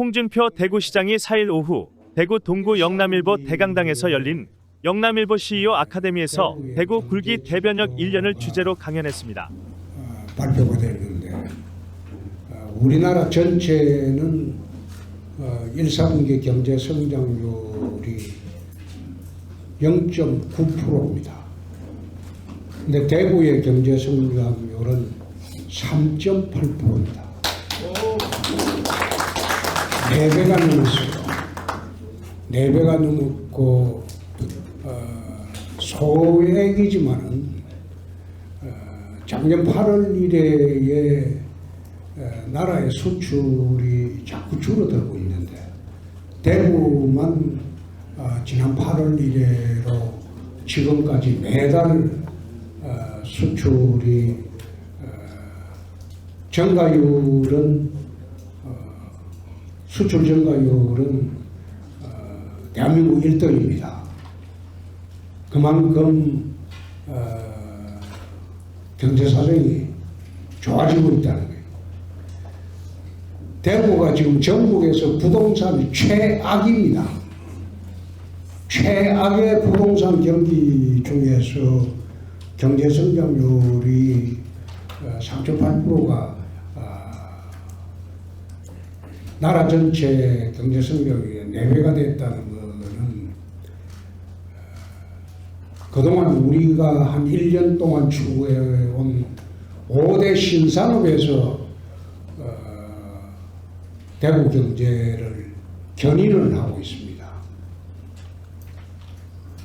홍준표 대구시장이 4일 오후 대구 동구 영남일보 대강당에서 열린 영남일보 CEO 아카데미에서 대구 굴기 대변역 1년을 주제로 강연했습니다. 발표가 됐는데 우리나라 전체는 1, 4분기 경제 성장률이 0.9%입니다. 근데 대구의 경제 성장률은 3.8%입니다. 4배가 넘었어요. 4배가 넘었고 소액이지만은 작년 8월 이래에 나라의 수출이 자꾸 줄어들고 있는데 대구만 지난 8월 이래로 지금까지 매달 수출이 증가율은 수출 증가율은 대한민국 1등입니다. 그만큼 경제 사정이 좋아지고 있다는 거예요. 대구가 지금 전국에서 부동산이 최악입니다. 최악의 부동산 경기 중에서 경제 성장률이 3.8%가 나라 전체 경제 성장률의 4배가 됐다는 것은 그동안 우리가 한 1년 동안 추구해온 5대 신산업에서 대구 경제를 견인을 하고 있습니다.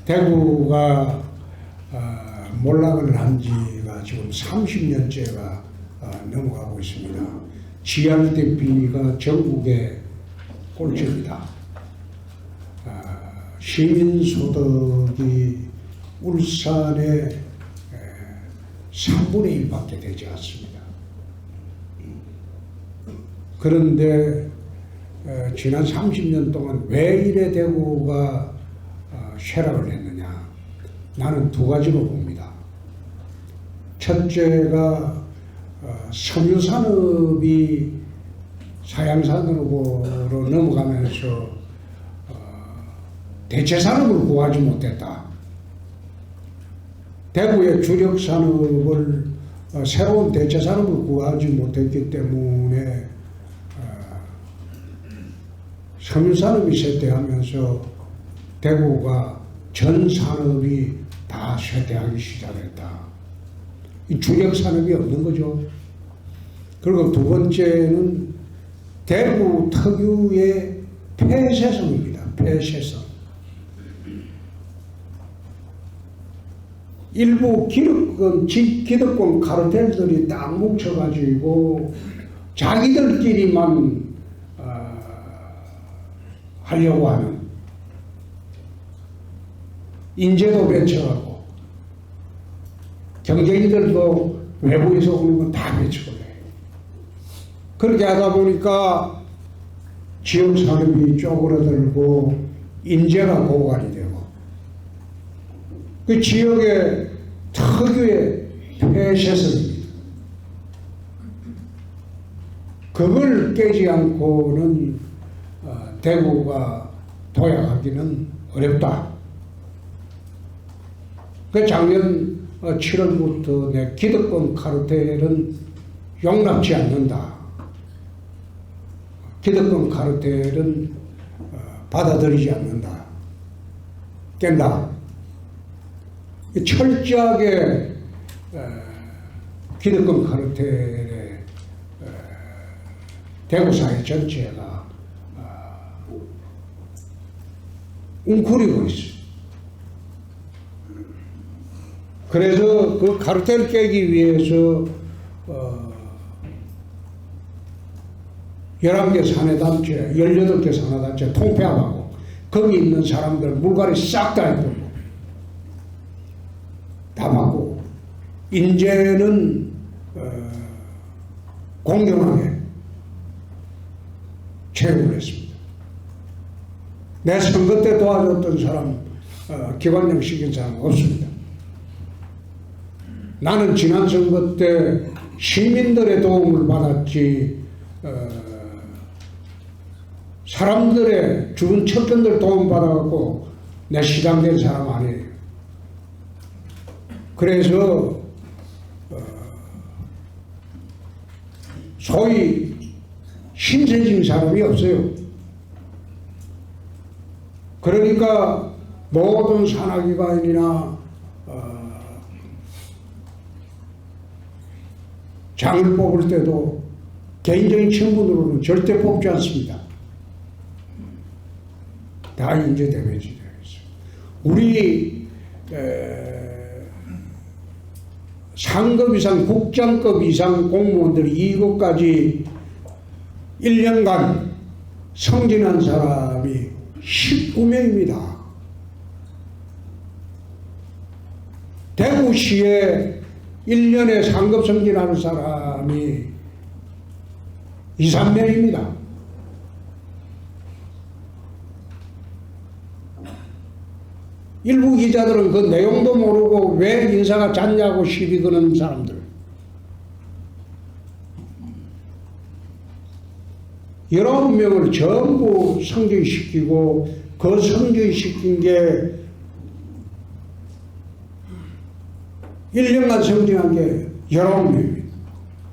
대구가 몰락을 한 지가 지금 30년째가 넘어가고 있습니다. GRDP가 전국의 꼴찌입니다. 시민소득이 울산의 3분의 1밖에 되지 않습니다. 그런데 지난 30년 동안 왜 이래 대구가 쇠락을 했느냐? 나는 두 가지로 봅니다. 첫째가 섬유산업이 사양산업으로 넘어가면서 대체산업을 구하지 못했다. 대구의 주력산업을 새로운 대체산업을 구하지 못했기 때문에 섬유산업이 쇠퇴하면서 대구가 전 산업이 다 쇠퇴하기 시작했다. 이 주력산업이 없는 거죠. 그리고 두 번째는 대구 특유의 폐쇄성입니다. 폐쇄성. 일부 기득권 카르텔들이 딱 뭉쳐가지고 자기들끼리만 하려고 하는 인재도 배쳐가고 경쟁인들도 외부에서 오는 건 다 배치고 해요. 그렇게 하다 보니까 지역 산업이 쪼그라들고 인재가 고갈이 되고 그 지역의 특유의 폐쇄성입니다. 그걸 깨지 않고는 대구가 도약하기는 어렵다. 그 작년 7월부터 내 기득권 카르텔은 용납지 않는다. 기득권 카르텔은 받아들이지 않는다. 깬다. 철저하게 기득권 카르텔의 대구 사회 전체가 웅크리고 있어요. 그래서 그 카르텔 깨기 위해서 11개 사내단체, 18개 사내단체 통폐합하고 거기 있는 사람들 물갈이 싹 다 해버리고 다 막고 인재는 공정하게 채용을 했습니다. 내 선거 때 도와줬던 사람, 기관장 시킨 사람 없습니다. 나는 지난 선거 때 시민들의 도움을 받았지 사람들의 주변 척견들 도움받아갖고 내 시장 된 사람 아니에요. 그래서 소위 신세진 사람이 없어요. 그러니까 모든 산하기관이나 장을 뽑을 때도 개인적인 친분으로는 절대 뽑지 않습니다. 다 인재 대매지 되겠어요. 우리 상급 이상, 국장급 이상 공무원들이 이것까지 1년간 승진한 사람이 19명입니다. 대구시에 1년에 상급 승진하는 사람이 2, 3명입니다. 일부 기자들은 그 내용도 모르고 왜 인사가 잦냐고 시비 거는 사람들. 19명을 전부 승진시키고 그 승진시킨 게 1년간 승진한 게 19명입니다.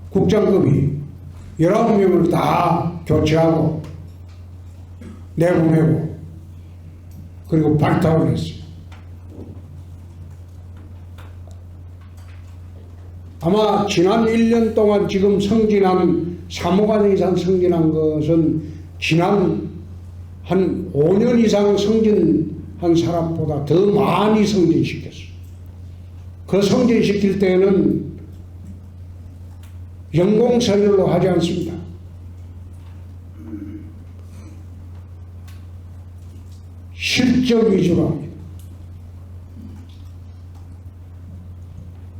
국장급이 19명을 다 교체하고 내보내고 그리고 발탁을 했어요. 아마 지난 1년 동안 지금 승진한 사무관 이상 승진한 것은 지난 한 5년 이상 승진한 사람보다 더 많이 승진시켰어요. 그 승진시킬 때는 연공서열로 하지 않습니다. 실적 위주로 합니다.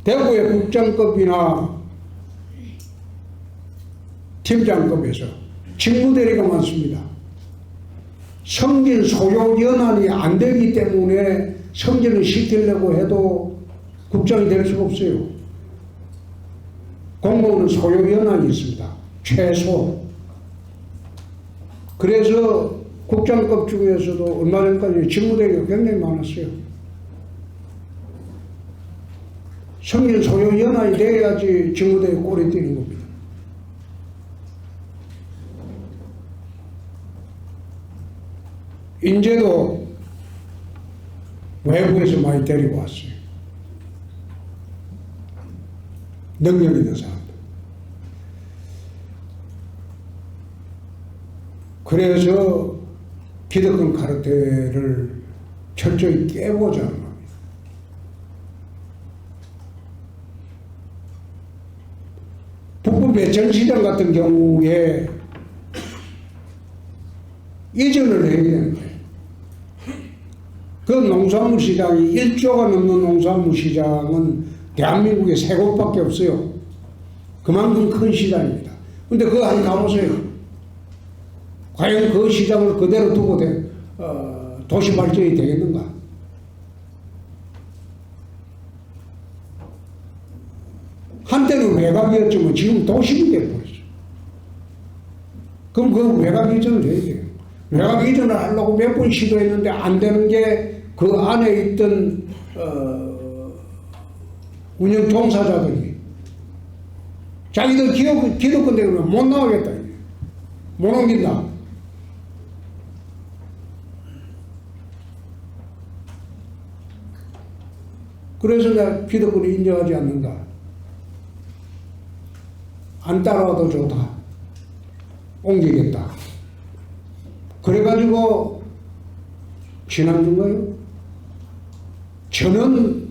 대구의 국장급이나 팀장급에서 직무대리가 많습니다. 승진 소요 연한이 안 되기 때문에 승진을 시키려고 해도 국장이 될 수가 없어요. 공무원은 소요 연한이 있습니다. 최소. 그래서 국장급 중에서도 얼마 전까지 직무대리가 굉장히 많았어요. 승진 소요 연한이 돼야지 직무대리 꼴이 뛰는 겁니다. 인재도 외부에서 많이 데리고 왔어요. 능력 있는 사람들. 그래서 기득권 카르텔을 철저히 깨보자는 겁니다. 북부 매천시장 같은 경우에 이전을 해야 되는데 그 농산물 시장이 1조가 넘는 농산물 시장은 대한민국에 세 곳밖에 없어요. 그만큼 큰 시장입니다. 근데 그거 한번 가보세요. 과연 그 시장을 그대로 두고 도시 발전이 되겠는가? 한때는 외곽이었지만 지금 도심이 되어버렸어. 그럼 그 외곽 이전을 해야 돼요. 외곽 이전을 하려고 몇 번 시도했는데 안 되는 게 그 안에 있던 운영 종사자들이 자기들 기득권 되면 못 나가겠다. 못 옮긴다. 그래서 내가 기득권을 인정하지 않는다. 안 따라와도 좋다. 옮기겠다. 그래가지고 지난주인가요? 저는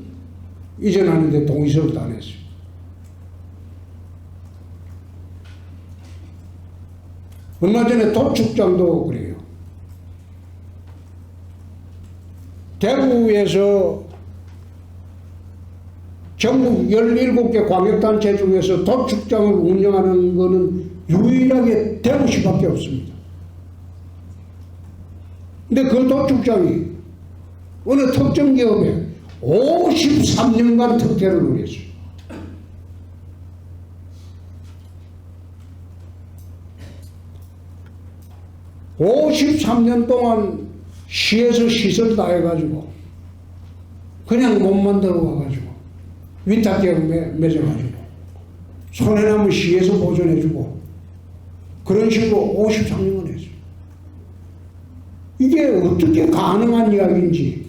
이전하는데 동의서도 안 했어요. 얼마 전에 도축장도 그래요. 대구에서 전국 17개 광역단체 중에서 도축장을 운영하는 것은 유일하게 대구시밖에 없습니다. 근데 그 도축장이 어느 특정 기업에 53년간 특혜를 누렸어요. 53년 동안 시에서 시설 다 해가지고 그냥 못 만들어 와가지고 위탁계약 맺어가지고 손해 나면 시에서 보존해주고 그런 식으로 53년을 했어요. 이게 어떻게 가능한 이야기인지,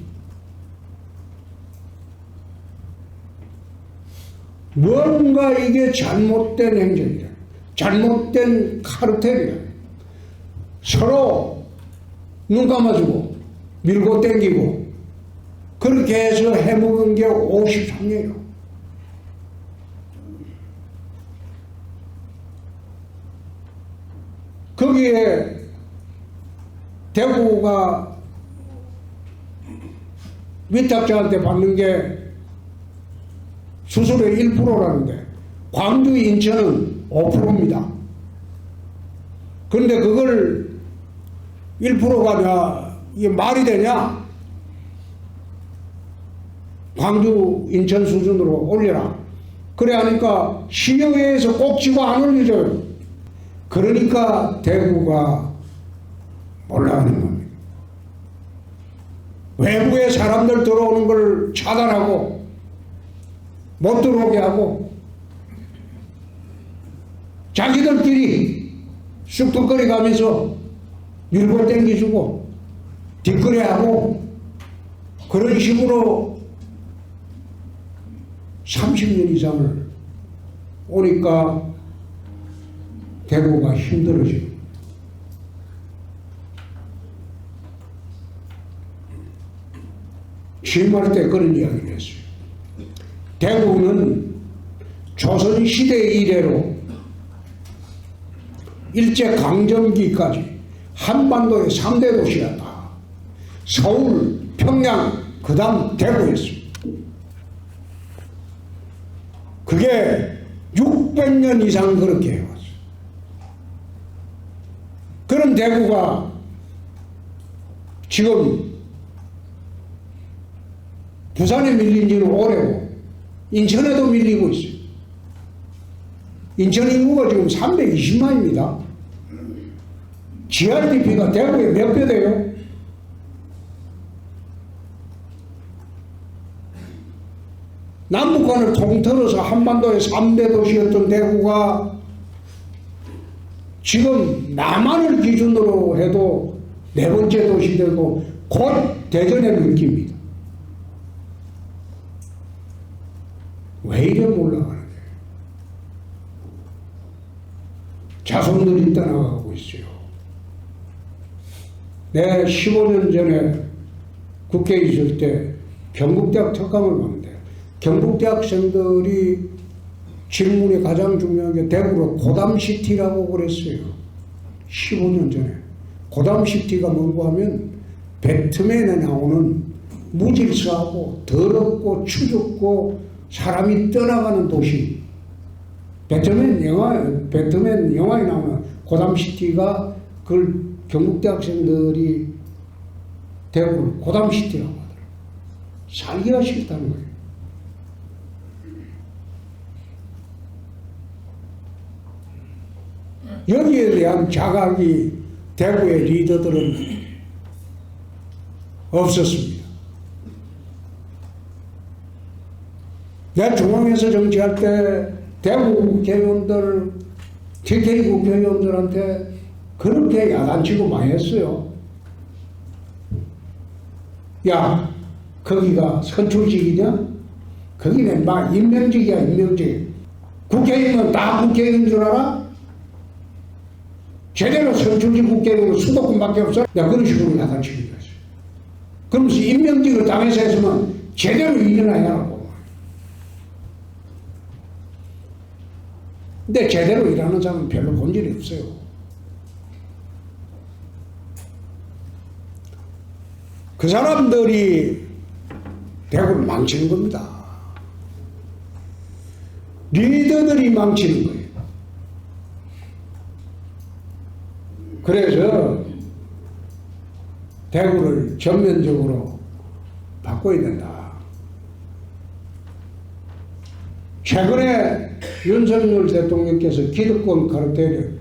뭔가 이게 잘못된 행정이다, 잘못된 카르텔이다. 서로 눈 감아주고 밀고 땡기고 그렇게 해서 해먹은 게 53년이에요. 거기에 대구가 위탁자한테 받는 게 수수료 1%라는데 광주, 인천은 5%입니다. 그런데 그걸 1%가 이게 말이 되냐? 광주, 인천 수준으로 올려라. 그래 하니까 시의회에서 꼭 지고 안 올려줘요. 그러니까 대구가 올라가는 겁니다. 외부의 사람들 들어오는 걸 차단하고 못 들어오게 하고 자기들끼리 쑥덕거리 가면서 밀고 땡겨주고 뒷거래하고 그런 식으로 30년 이상을 오니까 대구가 힘들어지고 취임할 때 그런 이야기를 했어요. 대구는 조선시대 이래로 일제강점기까지 한반도의 3대 도시였다. 서울, 평양, 그 다음 대구였습니다. 그게 600년 이상 그렇게 해왔어요. 그런 대구가 지금 부산에 밀린 지는 오래고 인천에도 밀리고 있어요. 인천 인구가 지금 320만입니다. GRDP가 대구에 몇 배 돼요? 남북한을 통틀어서 한반도의 3대 도시였던 대구가 지금 남한을 기준으로 해도 4번째 도시 되고 곧 대전의 느낌입니다. 왜 이래 올라가는 거예요? 자손들이 떠나가고 있어요. 내 15년 전에 국회에 있을 때 경북대학 특강을 봤는데 경북대학생들이 질문이 가장 중요한 게 대구로 고담시티라고 그랬어요. 15년 전에. 고담시티가 뭔고 하면 배트맨에 나오는 무질서하고 더럽고 추접고 사람이 떠나가는 도시. 배트맨 영화에 나오는 고담시티가 그걸 경북대학생들이 대구를 고담시티라고 하더라고요. 살기가 싫다는 거예요. 여기에 대한 자각이 대구의 리더들은 없었습니다. 내가 중앙에서 정치할 때 대구 국회의원들, TK 국회의원들한테 그렇게 야단치고 많이 했어요. 야, 거기가 선출직이냐? 거기는 막 임명직이야, 임명직. 국회의원 다 국회의원인 줄 알아? 제대로 선출직 국회의원은 수도권밖에 없어? 야, 그런 식으로 야단치고 있어요. 그러면서 임명직을 당해서 했으면 제대로 일어나야 하고. 근데 제대로 일하는 사람은 별로 본 일이 없어요. 그 사람들이 대구를 망치는 겁니다. 리더들이 망치는 거예요. 그래서 대구를 전면적으로 바꿔야 된다. 최근에 윤석열 대통령께서 기득권 카르텔을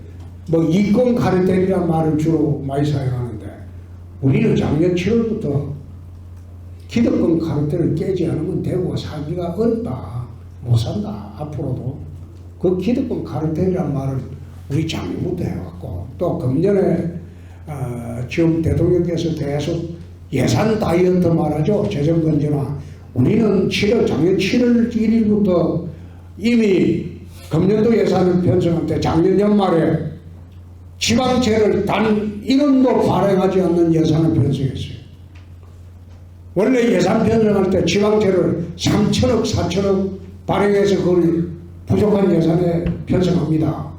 뭐 이권 카르텔이라는 말을 주로 많이 사용하는데 우리는 작년 7월부터 기득권 카르텔을 깨지 않으면 대구가 살기가 어렵다. 못 산다. 앞으로도. 그 기득권 카르텔이라는 말을 우리 작년부터 해왔고 또 금년에 지금 대통령께서 계속 예산 다이어트 말하죠. 재정 건전화. 우리는 작년 7월 1일부터 이미 금년도 예산을 편성할 때 작년 연말에 지방채를 단 1원도 발행하지 않는 예산을 편성했어요. 원래 예산 편성할 때 지방채를 3천억, 4천억 발행해서 그걸 부족한 예산에 편성합니다.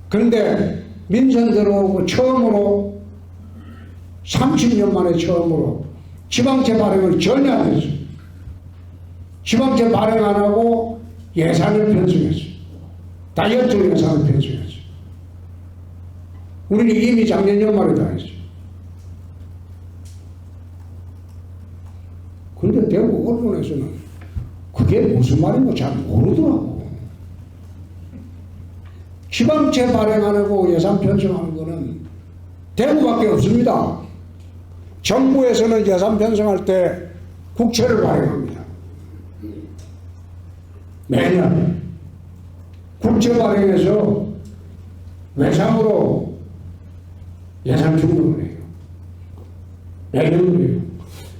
그런데 민선 들어오고 처음으로 30년 만에 처음으로 지방채 발행을 전혀 안 했어요. 지방채 발행 안 하고 예산을 편성했어요. 다이어트 예산을 편성했어요. 우리는 이미 작년 연말에 다 했어요. 그런데 대구 언론에서는 그게 무슨 말인가 잘 모르더라고. 지방채 발행 안 하고 예산 편성하는 거는 대구밖에 없습니다. 정부에서는 예산 편성할 때 국채를 발행합니다. 매년 국채 발행해서 외상으로 예산 충당을 해요. 매년 그래요.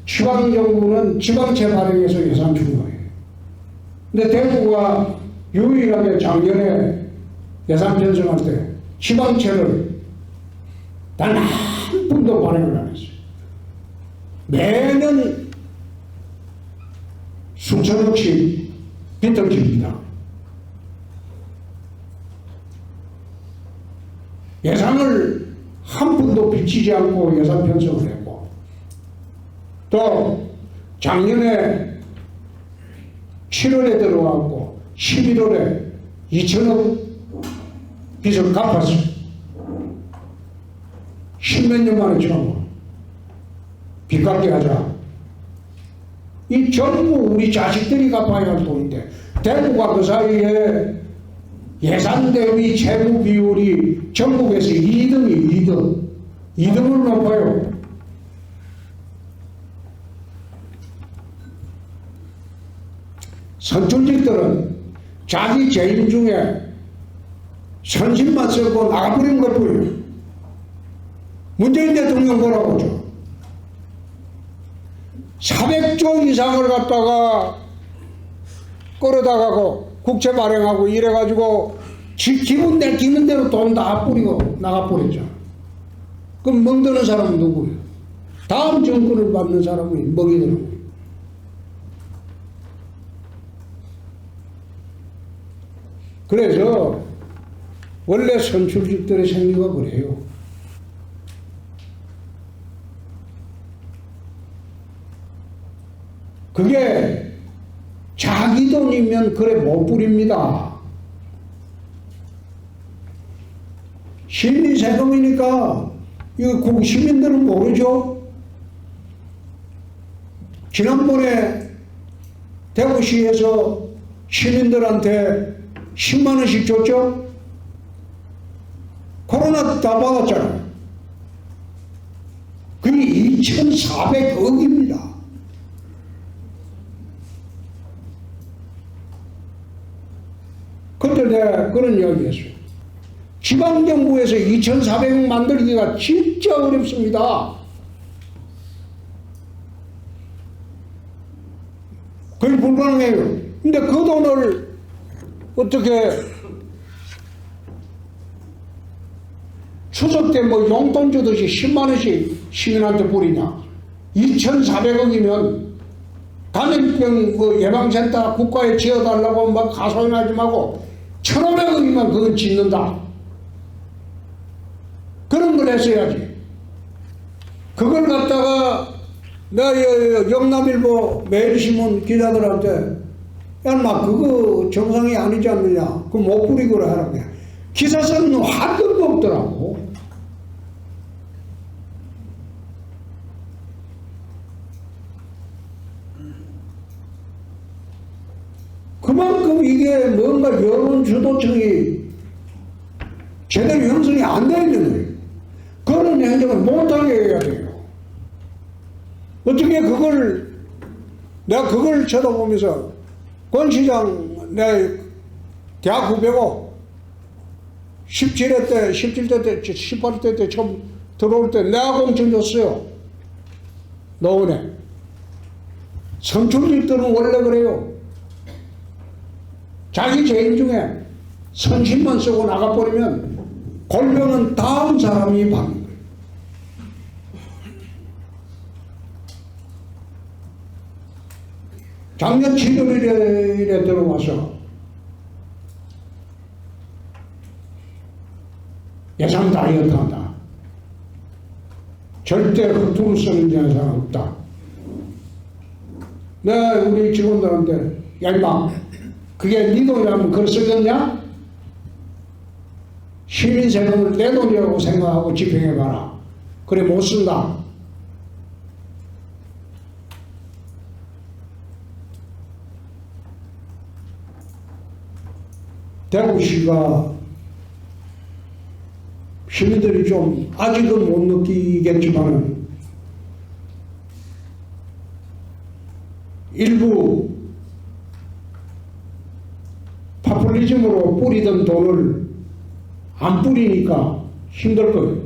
지방정부는 지방채 발행해서 예산 충당해요. 근데 대구가 유일하게 작년에 예산 편성할 때 지방채를 단 한 푼도 발행을 안 했어요. 매년 수천억씩 비틀깁니다. 예산을 한 푼도 비치지 않고 예산 편성을 했고 또 작년에 7월에 들어왔고 11월에 2천억 빚을 갚았어요. 10몇 년 만에 처음으로 빚 갚게 하자. 이 전부 우리 자식들이 갚아야 할 돈인데 대구가 그 사이에 예산 대비 채무 비율이 전국에서 2등이 2등을 높아요. 선출직들은 자기 재임 중에 선심만 쓰고 나가버린 것뿐이에요. 문재인 대통령 보라고 죠. 400조 이상을 갖다가 끌어다가고 국채 발행하고 이래가지고 기분 내키는 대로 돈 다 뿌리고 나가버렸죠. 그럼 멍드는 사람은 누구예요? 다음 정권을 받는 사람이 먹이더라고요. 그래서 원래 선출직들의 생리가 그래요. 그게 자기 돈이면 그래 못 부립니다. 시민 세금이니까 이거 시민들은 모르죠. 지난번에 대구시에서 시민들한테 10만 원씩 줬죠. 코로나 다 받았잖아요. 그게 2,400억입니다. 그때 내가 그런 이야기 했어요. 지방정부에서 2,400억 만들기가 진짜 어렵습니다. 거의 불가능해요. 근데 그 돈을 어떻게 추석 때 뭐 용돈 주듯이 10만 원씩 시민한테 뿌리냐. 2,400억이면 감염병 뭐 예방센터 국가에 지어달라고 막 가소연하지 말고 1,500억이면 그건 짓는다. 그런 걸 했어야지. 그걸 갖다가 내가 영남일보 매일신문 기자들한테 야, 마 그거 정상이 아니지 않느냐. 그거 못 뿌리고라 하라고 해. 기사 쓰는 할 것도 없더라고. 그만큼 이게 뭔가 여론 주도층이 제대로 형성이 안 되어 있는 거예요. 그런 행정을 못하게 해야 돼요. 어떻게 내가 그걸 쳐다보면서 권 시장 내 대학 후배고 17대 때 18대 때 처음 들어올 때 내가 공천 줬어요. 노원에. 선출들은 원래 그래요. 자기 재인 중에 선심만 쓰고 나가버리면 골병은 다음 사람이 받는 거예요. 작년 7월에 들어와서 예산 다이어트 한다. 절대 허투루 쓰는 예산 없다. 내가 우리 직원들한테 야 임마 그게 네 돈이라면 그걸 쓰겠냐? 시민 세금을 내 돈이라고 생각하고 집행해봐라. 그래 못 쓴다. 대구시가 시민들이 좀 아직은 못 느끼겠지만은 일부 파퓰리즘으로 뿌리던 돈을 안 뿌리니까 힘들 거예요.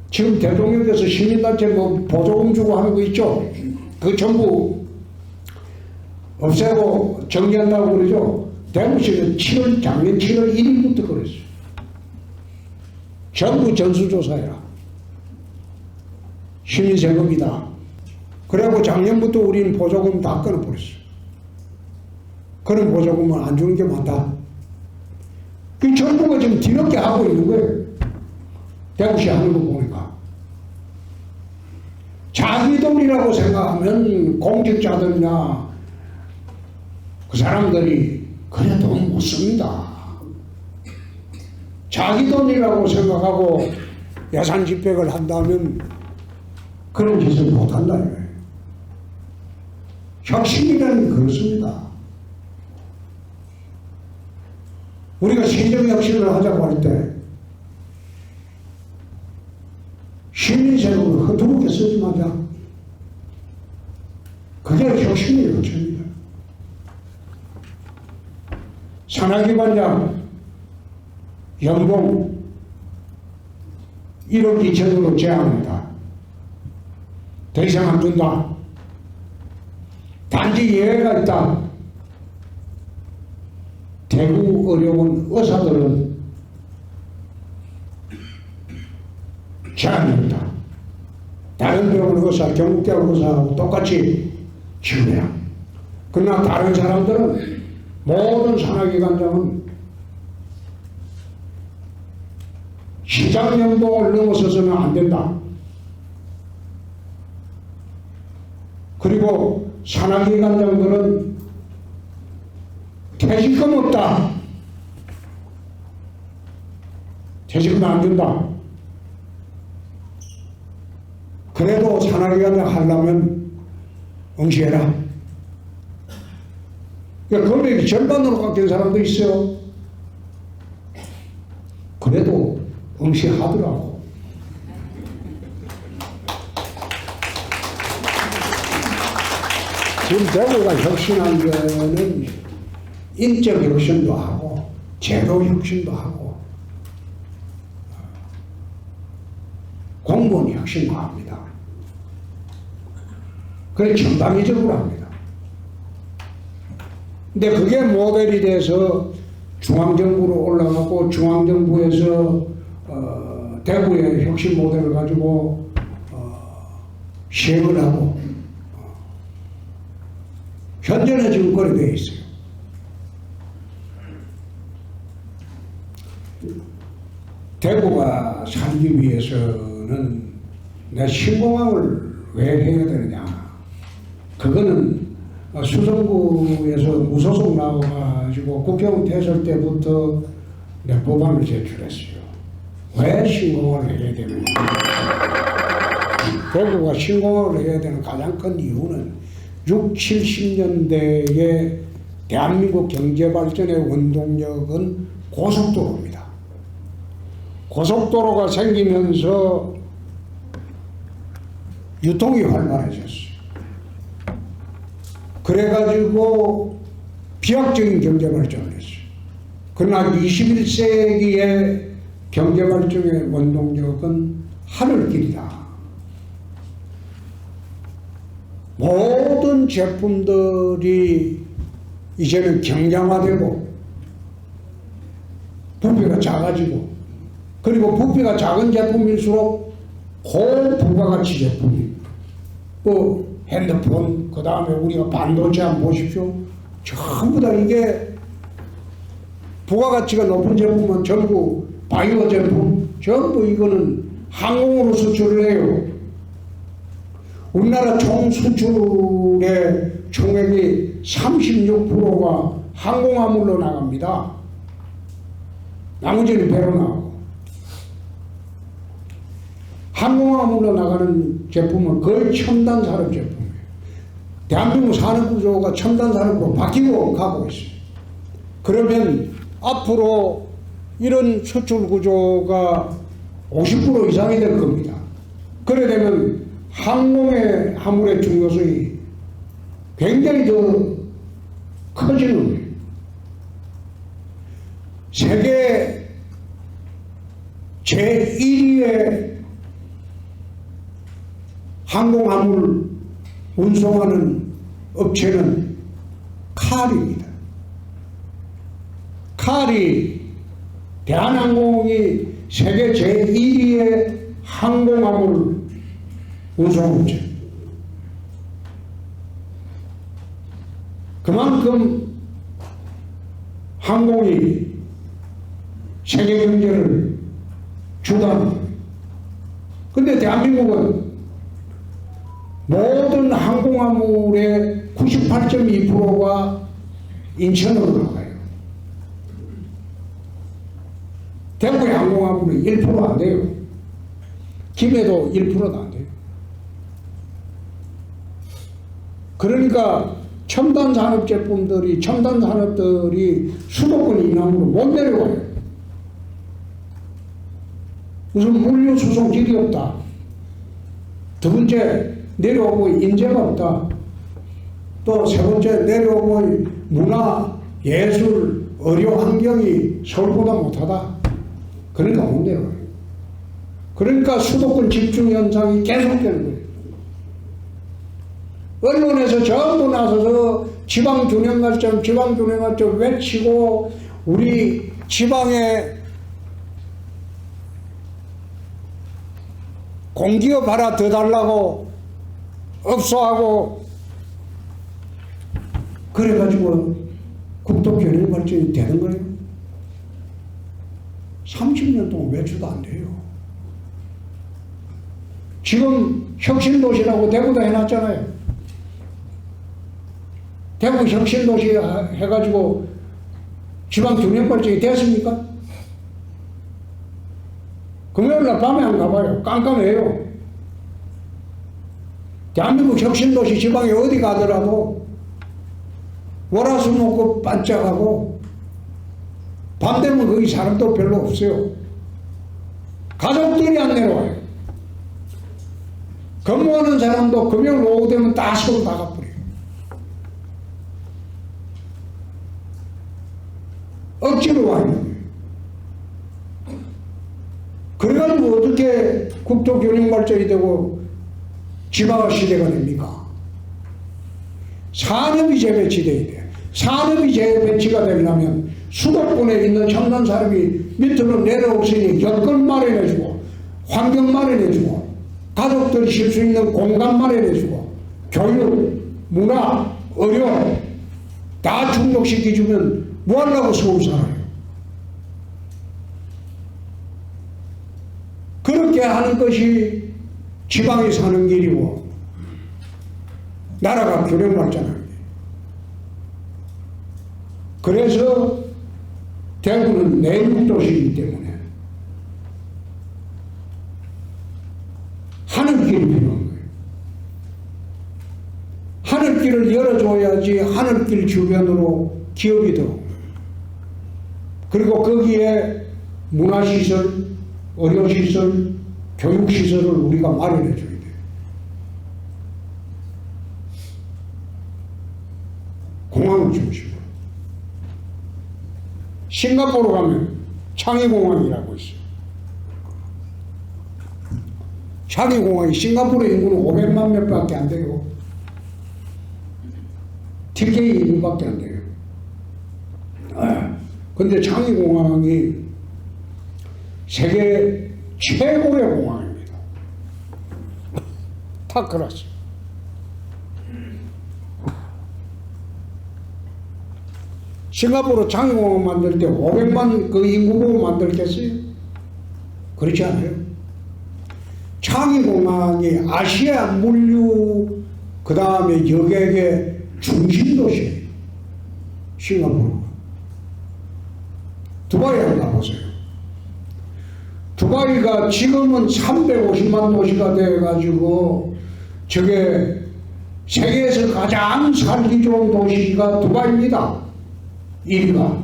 지금 대통령께서 시민단체 뭐 보조금 주고 하는 거 있죠? 그 전부 없애고 정리한다고 그러죠? 대구시는 작년 7월 1일부터 그랬어요. 전부 전수조사해라. 시민세금이다. 그래갖고 작년부터 우리는 보조금 다 끊어버렸어요. 그런 보조금은 안 주는 게 많다. 그 정부가 지금 뒤늦게 하고 있는 거예요. 대구시 하는 거 보니까. 자기 돈이라고 생각하면 공직자들이나 그 사람들이 그래 돈 못 씁니다. 자기 돈이라고 생각하고 예산 집행을 한다면 그런 짓을 못한다는 거예요. 혁신이라는 게 그렇습니다. 우리가 시정혁신을 하자고 할 때 시민세금을 허투루게 쓰지 마자. 그게 혁신의 혁신입니다. 산하기관장 연봉 1억 2천으로 제한한다. 더 이상 안 준다. 단지 예외가 있다. 대구 어려운 의사들은 제한이 없다. 다른 병원 의사, 경북대학 의사하고 똑같이 지원해라. 그러나 다른 사람들은 모든 산하기관장은 시장 연봉을 넘어서서는 안 된다. 그리고 산하기관장들은 퇴직금 없다. 퇴직금 안 준다. 그래도 산하기관장 하려면 응시해라. 그러니까 금액이 절반으로 깎인 사람도 있어요. 그래도 응시하더라고. 지금 대구가 혁신한 거는 인적 혁신도 하고 제도 혁신도 하고 공무원 혁신도 합니다. 그래 전방위적으로 합니다. 근데 그게 모델이 돼서 중앙정부로 올라가고 중앙정부에서 대구의 혁신 모델을 가지고 시행을 하고 현재는 지금 그렇게 되어 있어요. 대구가 살기 위해서는 내 신공항을 왜 해야 되느냐. 그거는 수성구에서 무소속 나와가지고 국회의원 퇴설 때부터 내 법안을 제출했어요. 왜 신공항을 해야 되느냐. 대구가 신공항을 해야 되는 가장 큰 이유는 60, 70년대에 대한민국 경제발전의 원동력은 고속도로입니다. 고속도로가 생기면서 유통이 활발해졌어요. 그래가지고 비약적인 경제발전을 했어요. 그러나 21세기의 경제발전의 원동력은 하늘길이다. 모든 제품들이 이제는 경량화되고 부피가 작아지고, 그리고 부피가 작은 제품일수록 고부가가치 제품이, 뭐 핸드폰, 그 다음에 우리가 반도체 한번 보십시오. 전부 다 이게 부가가치가 높은 제품은 전부 바이오 제품, 전부 이거는 항공으로 수출을 해요. 우리나라 총 수출의 총액이 36%가 항공화물로 나갑니다. 나머지는 배로 나가고. 항공화물로 나가는 제품은 거의 첨단 산업 제품이에요. 대한민국 산업 구조가 첨단 산업으로 바뀌고 가고 있어요. 그러면 앞으로 이런 수출 구조가 50% 이상이 될 겁니다. 그래 되면 항공의 화물의 중요성이 굉장히 더 커지는 거예요. 세계 제1위의 항공화물 운송하는 업체는 칼입니다. 칼이, 대한항공이 세계 제1위의 항공화물 운송업체. 그만큼 항공이 세계 경제를 주도합니다. 그런데 대한민국은 모든 항공화물의 98.2%가 인천으로 나가요. 대구의 항공화물은 1% 안 돼요. 김해도 1%도 안 돼요. 그러니까 첨단 산업 제품들이, 첨단 산업들이 수도권 이남으로 못 내려와요. 무슨 물류 수송질이 없다. 두 번째, 내려오고 인재가 없다. 또 세 번째, 내려오고 문화, 예술, 의료 환경이 서울보다 못하다. 그러니까 못 내려와요. 그러니까 수도권 집중 현상이 계속되는 거예요. 언론에서 전부 나서서 지방균형가점, 지방균형가점 외치고, 우리 지방에 공기업 하나 더 달라고 업소하고, 그래가지고 국토균형 발전이 되는 거예요. 30년 동안 외주도 안 돼요. 지금 혁신도시라고 대구도 해놨잖아요. 대구 혁신도시 해가지고 지방균형 발전이 됐습니까? 금요일날 밤에 안 가봐요. 깜깜해요. 대한민국 혁신도시 지방에 어디 가더라도 월화수목금 반짝하고, 밤 되면 거기 사람도 별로 없어요. 가족들이 안 내려와요. 근무하는 사람도 금요일 오후 되면 다 서울 다 가버려요. 억지로 와 있는 거예요. 그래가지고 어떻게 국토균형 발전이 되고 지방화 시대가 됩니까? 산업이 재배치돼야 돼요. 산업이 재배치가 되려면 수도권에 있는 첨단 산업이 밑으로 내려올 수 있는 여건 마련해주고, 환경 마련해주고, 가족들이 쉴 수 있는 공간 마련해주고, 교육, 문화, 의료 다 충족시켜주면 뭐 하려고 서울 살아요? 그렇게 하는 것이 지방에 사는 길이고, 나라가 균형맞잖아요. 그래서 대구는 내륙도시이기 때문에 하늘길이 필요한 거예요. 하늘길을 열어줘야지 하늘길 주변으로 기업이 들어오고 그리고 거기에 문화시설, 의료시설, 교육시설을 우리가 마련해 줘야 돼요. 공항을 중심으로. 싱가포르 가면 창의공항이라고 있어요. 창의공항이 싱가포르 인구는 500만 명밖에 안 돼요. TK 인구밖에 안 돼요. 근데 창의공항이 세계 최고의 공항입니다. 타크라스. 싱가포르 창의공항 만들 때 500만 그 인구 보고 만들겠어요? 그렇지 않아요. 창의공항이 아시아 물류 그 다음에 여객의 중심도시예요. 싱가포르. 두바이 한번 가보세요. 두바이가 지금은 350만 도시가 돼가지고 저게 세계에서 가장 살기 좋은 도시가 두바이입니다. 1위가.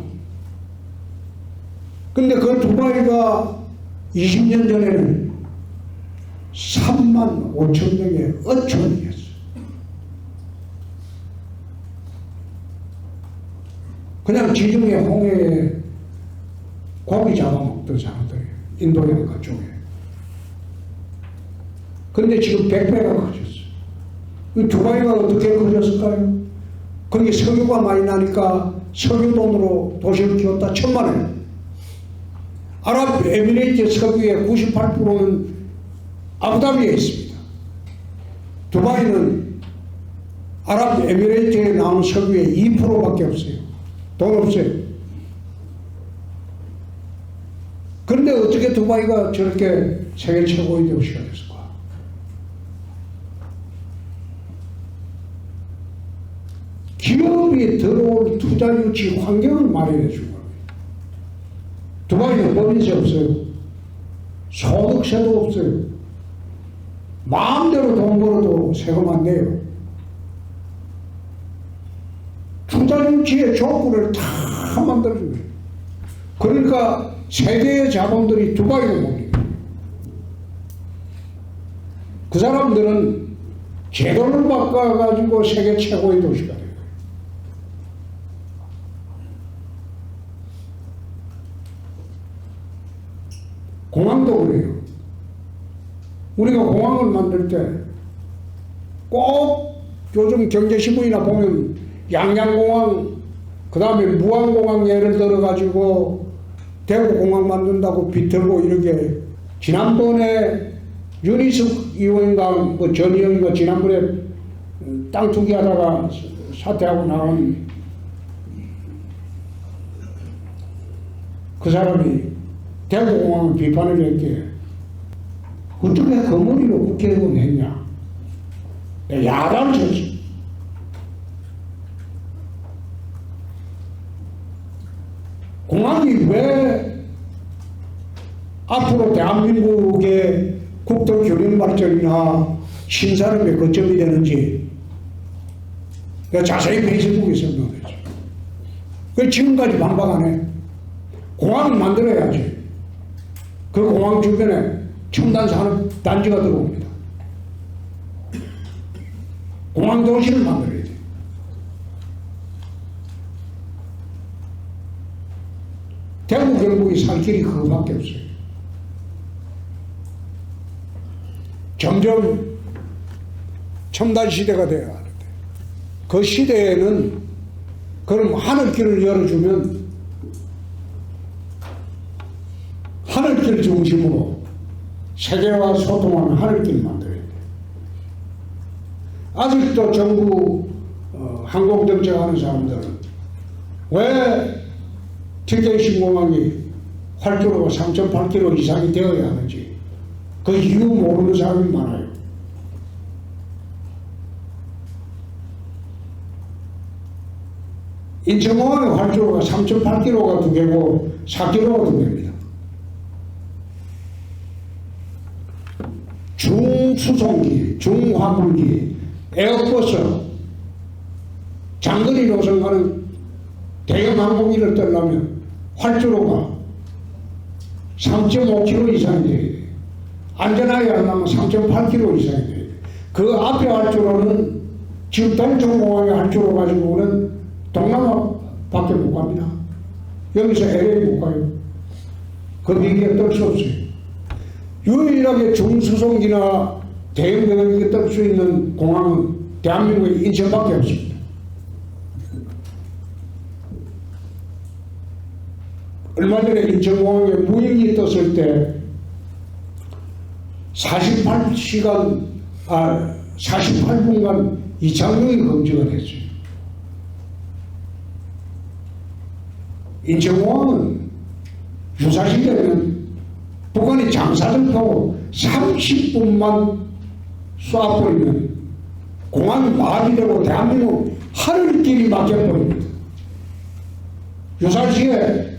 근데 그 두바이가 20년 전에는 3만 5천 명의 어촌이었어요. 그냥 지중해 홍해에 고기 잡아먹던 사람들이에요. 인도양가 쪽에. 근데 지금 100배가 커졌어요. 이 두바이가 어떻게 커졌을까요? 거기 석유가 많이 나니까 석유 돈으로 도시를 키웠다. 1,000만 원. 아랍에미레이트 석유의 98%는 아부다비에 있습니다. 두바이는 아랍에미레이트에 나오는 석유의 2%밖에 없어요. 돈 없어요. 그런데 어떻게 두바이가 저렇게 세계 최고의 도시가 됐을까? 기업이 들어올 투자 유치 환경을 마련해 준 겁니다. 두바이는 법인세 없어요. 소득세도 없어요. 마음대로 돈 벌어도 세금 안 내요. 투자 유치의 조건을 다 만들어준 거예요. 그러니까 세계의 자본들이 두바이로 봅니다. 그 사람들은 제도를 바꿔가지고 세계 최고의 도시가 돼요. 공항도 그래요. 우리가 공항을 만들 때 꼭 요즘 경제신문이나 보면 양양공항, 그 다음에 무안공항 예를 들어가지고 대구공항 만든다고 비틀고 이렇게 지난번에 윤희숙 의원인가 뭐 전의원인가 지난번에 땅 투기하다가 사퇴하고 나간 그 사람이 대구공항을 비판을 했기에 어떻게 그 머리로 국회의원 했냐. 야단을 쳤지. 공항이 왜 앞으로 대한민국의 국토 균형 발전이나 신산업의 거점이 되는지 자세히 페이스북에 설명했죠. 그 지금까지 반박 안 해. 공항을 만들어야지. 그 공항 주변에 첨단 산업 단지가 들어옵니다. 공항 도시를 만들어야 돼. 대구 경북이 살 길이 그거밖에 없어요. 점점 첨단 시대가 되어야 하는데 그 시대에는 그럼 하늘길을 열어주면 하늘길 중심으로 세계와 소통하는 하늘길 만들어야 돼. 아직도 정부 항공정책하는 사람들은 왜 TK-신공항이 활주로가 3.8km 이상이 되어야 하는지 그 이유 모르는 사람이 많아요. 인천공항의 활주로가 3.8km가 2개고 4km가 2개입니다. 중수송기, 중화물기, 에어버스, 장거리 노선 가는 대형 항공기를 떠려면 활주로가 3.5km 이상이 돼야 돼. 안전하게 하려면 3.8km 이상이 돼야 돼. 그 앞에 활주로는 지금 동천공항의 활주로 가지고는 동남아밖에 못 갑니다. 여기서 LA 못 가요. 그 비기에 뜰 수 없어요. 유일하게 중수송기나 대형 병역이 뜰 수 있는 공항은 대한민국의 인천밖에 없습니다. 얼마 전에 인천공항에 무인기 떴을 때 48분간 이착륙이 금지가 됐어요. 인천공항은 유사시되면 북한이 장사를 펴고 30분만 쏴버리면 공항이 마비되고 대한민국 하늘길이 막혀버립니다. 유사시에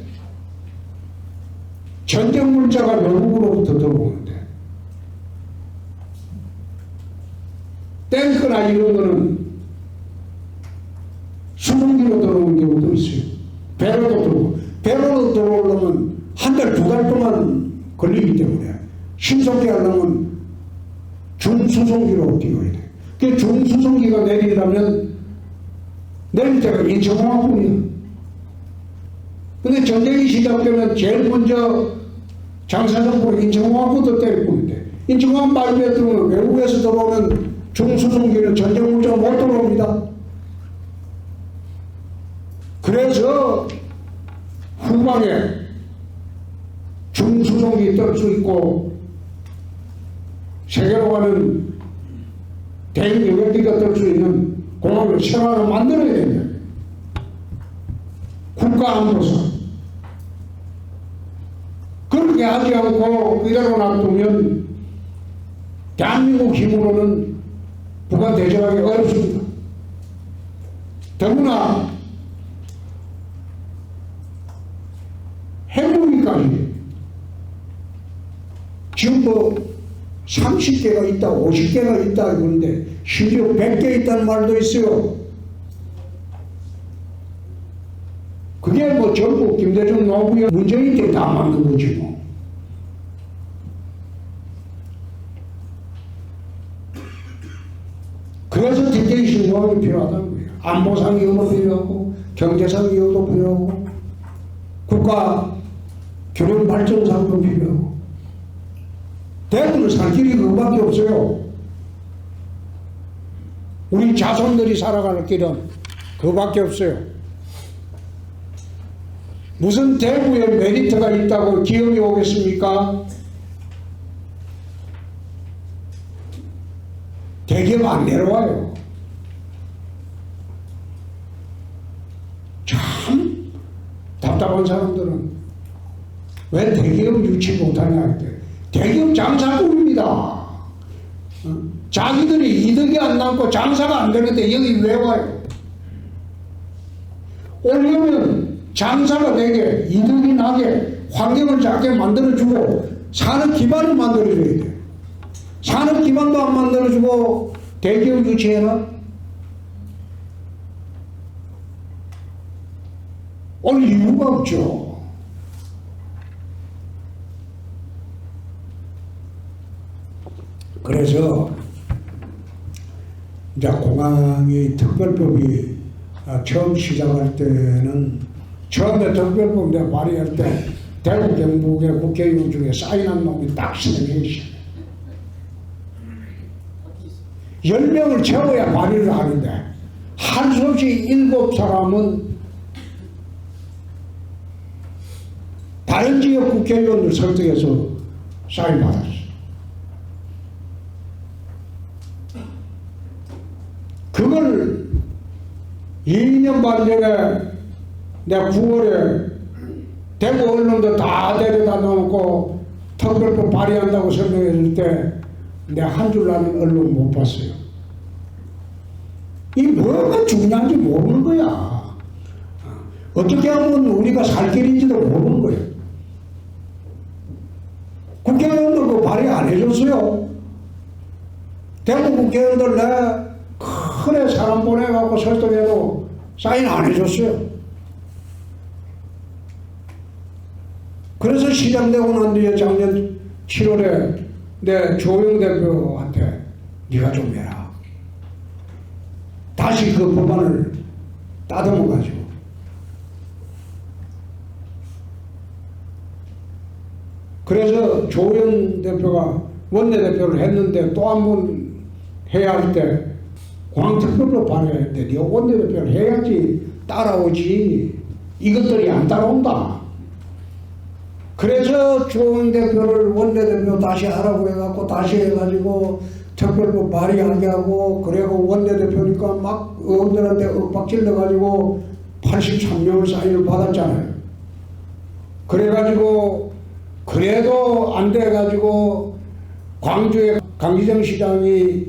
전쟁 물자가 외국으로부터 들어오는데 탱크나 이런 거는 수송기로 들어오는 경우도 있어요. 배로도 들어오고, 배로도 들어오려면 한 달, 두 달 동안 걸리기 때문에 신속히 하려면 중수송기로 뛰어야 돼. 그 중수송기가 내리려면 내릴 때가 인천공항뿐이야. 근데 전쟁이 시작되면 제일 먼저 장사정부로 인천공항부터 때릴 뿐인데, 인천공항 마비에 들어오면 외국에서 들어오는 중수송기는 전쟁 물자가 못 들어옵니다. 그래서 후방에 중수송기 뜰 수 있고 세계로 가는 대형 여객기가 뜰 수 있는 공항을 새로 만들어야 됩니다. 국가안보상. 그렇게 하지 않고 이대로 놔두면 대한민국 힘으로는 북한 대적하기 어렵습니다. 더구나 핵무기까지 지금 뭐 30개가 있다, 50개가 있다 그러는데 심지어 100개 있다는 말도 있어요. 그게 뭐 전부 김대중 노무현 문재인 때 다 만든 거지 뭐. 그래서 대대의 신중함이 필요하다는 거예요. 안보상 이유도 필요하고 경제상 이유도 필요하고 국가 교련 발전상도 필요하고 대부분 살 길이 그거밖에 없어요. 우리 자손들이 살아갈 길은 그거밖에 없어요. 무슨 대구에 메리트가 있다고 기업이 오겠습니까? 대기업 안 내려와요. 참 답답한 사람들은 왜 대기업 유치 못하냐 할 때 대기업 장사꾼입니다. 자기들이 이득이 안 남고 장사가 안 되는데 여기 왜 와요? 오려면 장사가 되게 이득이 나게 환경을 작게 만들어주고 산업 기반을 만들어줘야 돼. 산업 기반도 안 만들어주고 대기업 유치해라? 올 이유가 없죠. 그래서 이제 공항의 특별법이 처음 시작할 때는 처음에 특별법 내가 발의할 때 대구 경북의 국회의원 중에 사인한 놈이 딱 3명이 있어요. 10명을 채워야 발의를 하는데 할 수 없이 7사람은 다른 지역 국회의원을 설득해서 사인 받았어요. 그걸 2년 반 전에 내가 9월에 대구 언론도 다 데려다 놓고 특별법 발의한다고 설명했을 때 내가 한 줄 아는 언론 못 봤어요. 이 뭐가 중요한지 모르는 거야. 어떻게 하면 우리가 살 길인지도 모르는 거야. 국회의원들 그 발의 안 해줬어요. 대구 국회의원들 내가 큰애 사람 보내갖고 설득해도 사인 안 해줬어요. 시장 되고 난 뒤에 작년 7월에 내 조영 대표한테 네가 좀 해라. 다시 그 법안을 따듬어가지고 그래서 조영 대표가 원내대표를 했는데 또 한 번 해야 할 때 광특별로 발의할 때 네가 원내대표를 해야지 따라오지 이것들이 안 따라온다. 그래서 조영 대표를 원내대표 다시 하라고 해갖고 다시 해가지고 특별법 발의하게 하고 그리고 원내대표니까 막 의원들한테 윽박질러가지고 83명을 사인을 받았잖아요. 그래가지고 그래도 안 돼가지고 광주의 강기정 시장이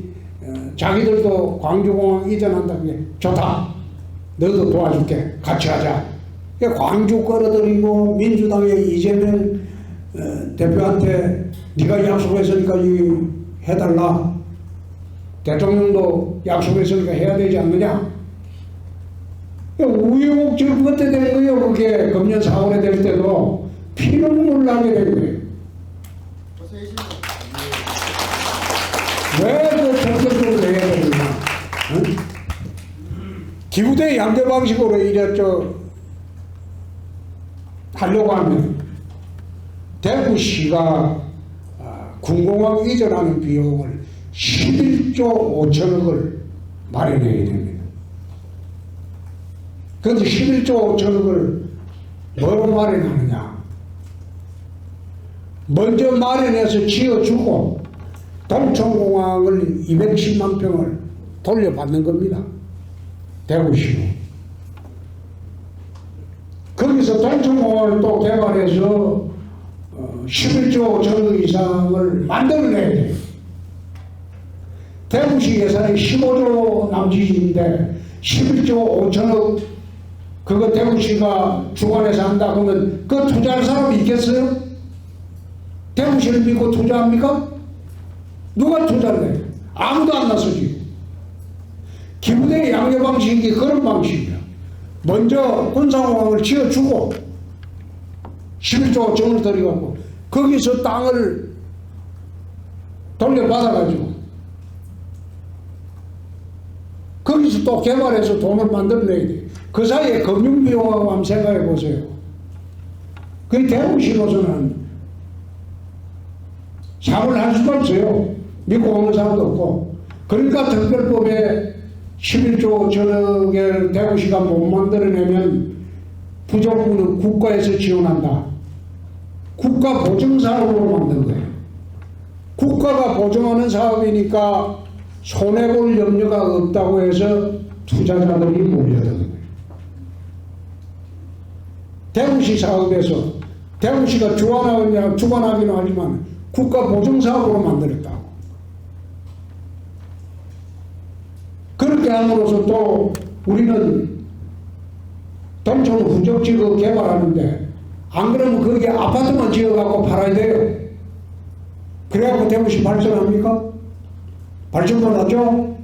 자기들도 광주공항 이전한다는 게 좋다. 너도 도와줄게. 같이 하자. 광주 끌어들이고 민주당의 이재명 대표한테 네가 약속했으니까 해달라. 대통령도 약속했으니까 해야 되지 않느냐. 우여곡절 그때 된 거예요. 그게 금년 4월에 될 때도 피눈물 나게 된 거예요. 왜그 정책적으로 내야 되느냐. 응? 기부대 양대 방식으로 하려고 하면 대구시가 군공항 이전하는 비용을 11조 5천억을 마련해야 됩니다. 그런데 11조 5천억을 뭐로 마련하느냐. 먼저 마련해서 지어주고 동천공항을 210만 평을 돌려받는 겁니다. 대구시로. 거기서 동천공항을 또 개발해서 11조 5천억 이상을 만들어내야 돼요. 대구시 예산이 15조 남짓인데 11조 5천억 그거 대구시가 주관해서 한다 그러면 그 투자할 사람이 있겠어요? 대구시를 믿고 투자합니까? 누가 투자를 해요? 아무도 안 나서지. 기부대 양대 방식이 그런 방식이야. 먼저 군사공항을 지어주고 11조 5천을 들여갖고 거기서 땅을 돌려받아가지고 거기서 또 개발해서 돈을 만들어내야 돼. 그 사이에 금융비용하고 한번 생각해 보세요. 그 대구시로서는 사업을 할 수가 없어요. 믿고 오는 사람도 없고. 그러니까 특별법에 11조 5천억을 대구시가 못 만들어내면 부족분은 국가에서 지원한다. 국가 보증 사업으로 만든 거예요. 국가가 보증하는 사업이니까 손해볼 염려가 없다고 해서 투자자들이 몰려드는 거예요. 대구시 사업에서 대구시가 주관하기는 하지만 국가 보증 사업으로 만들었다고. 그렇게 함으로써 또 우리는 동천 후적지구 개발하는데 안 그러면 거기에 아파트만 지어갖고 팔아야 돼요. 그래갖고 대구시 발전합니까? 발전도 나죠?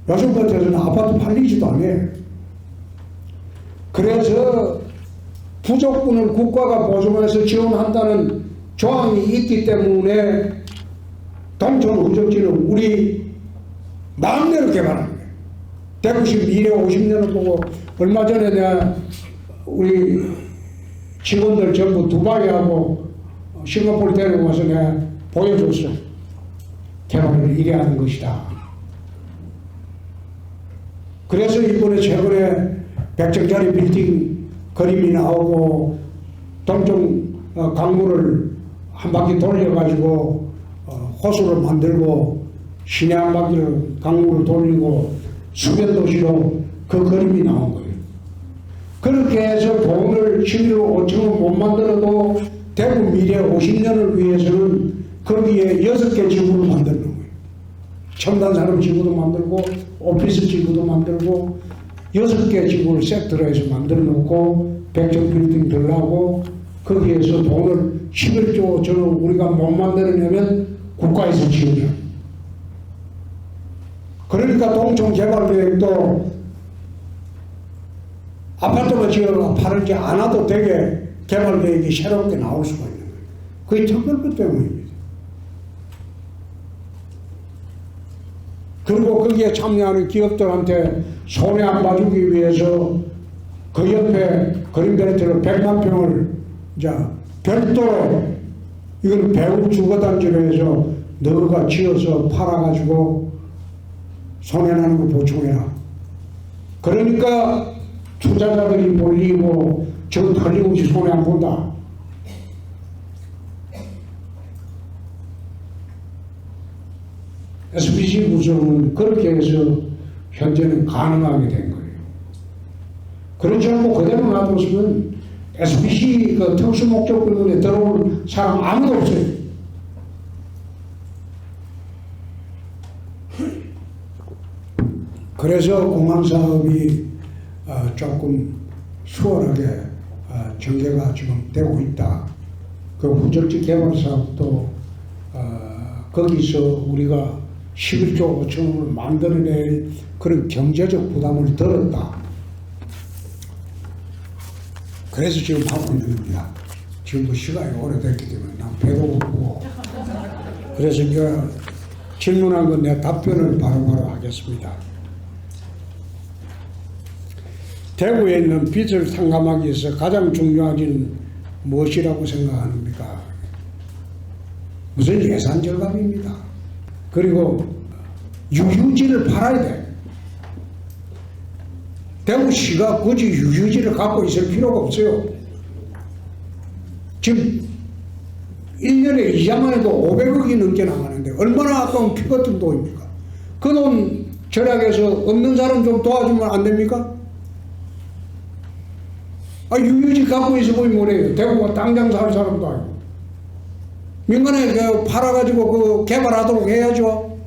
요즘 같아서는 아파트 팔리지도 않아요. 그래서 부족분을 국가가 보증해서 지원한다는 조항이 있기 때문에 동천 후적지는 우리 마음대로 개발하는 거예요. 대구시 미래 50년을 보고 얼마 전에 내가 우리 직원들 전부 두바이하고 싱가포르 데리고 가서 내가 보여줬어. 개발을 이래 하는 것이다. 그래서 이번에 최근에 100층짜리 빌딩 그림이 나오고 동쪽 강물을 한 바퀴 돌려가지고 호수를 만들고 시내 한 바퀴를 강물을 돌리고 수변도시로 그 그림이 나온 거예요. 그렇게 해서 돈을 11조 5천원 못 만들어도 대구 미래 50년을 위해서는 거기에 6개 지구를 만드는 거예요. 첨단산업 지구도 만들고 오피스 지구도 만들고 6개 지구를 세트로 해서 만들어 놓고 100층 빌딩 들라고 거기에서 돈을 11조 5천원 우리가 못 만들어내면 국가에서 지원해요. 그러니까 동청 개발계획도 아파트만 지어서 팔지 않아도 되게 개발 계획이 새롭게 나올 수가 있는 거예요. 그게 특별법 때문입니다. 그리고 거기에 참여하는 기업들한테 손해 안 봐주기 위해서 그 옆에 그린벨트를 100만 평을 이제 별도로 이걸 배후 주거단지로 해서 너가 지어서 팔아가지고 손해나는 거 보충해라. 그러니까 투자자들이 몰리고 저 틀림없이 손해 안 본다. SBC 구성은 그렇게 해서 현재는 가능하게 된 거예요. 그렇지 않고 그대로 놔뒀으면 SBC 그 특수목적물에 들어올 사람 아무도 없어요. 그래서 공항사업이 조금 수월하게 전개가 지금 되고 있다. 그 후적지 개발사업도 거기서 우리가 11조 5천원을 만들어낼 그런 경제적 부담을 덜었다. 그래서 지금 하고 있는 겁니다. 지금 뭐 시간이 오래됐기 때문에 난 배도 고프고. 그래서 내가 질문한 건 내 답변을 바로바로 하겠습니다. 대구에 있는 빚을 탕감하기 위해서 가장 중요한 일은 무엇이라고 생각합니까? 무슨 예산 절감입니다. 그리고 유휴지를 팔아야 돼. 대구시가 굳이 유휴지를 갖고 있을 필요가 없어요. 지금 1년에 이자만 해도 500억이 넘게 나가는데 얼마나 아까운 피 같은 돈입니까? 그 돈 절약해서 없는 사람 좀 도와주면 안 됩니까? 유휴지 갖고 있어 보이면 뭐래요. 대구가 당장 살 사람도 아니고. 민간에 팔아가지고 그 개발하도록 해야죠.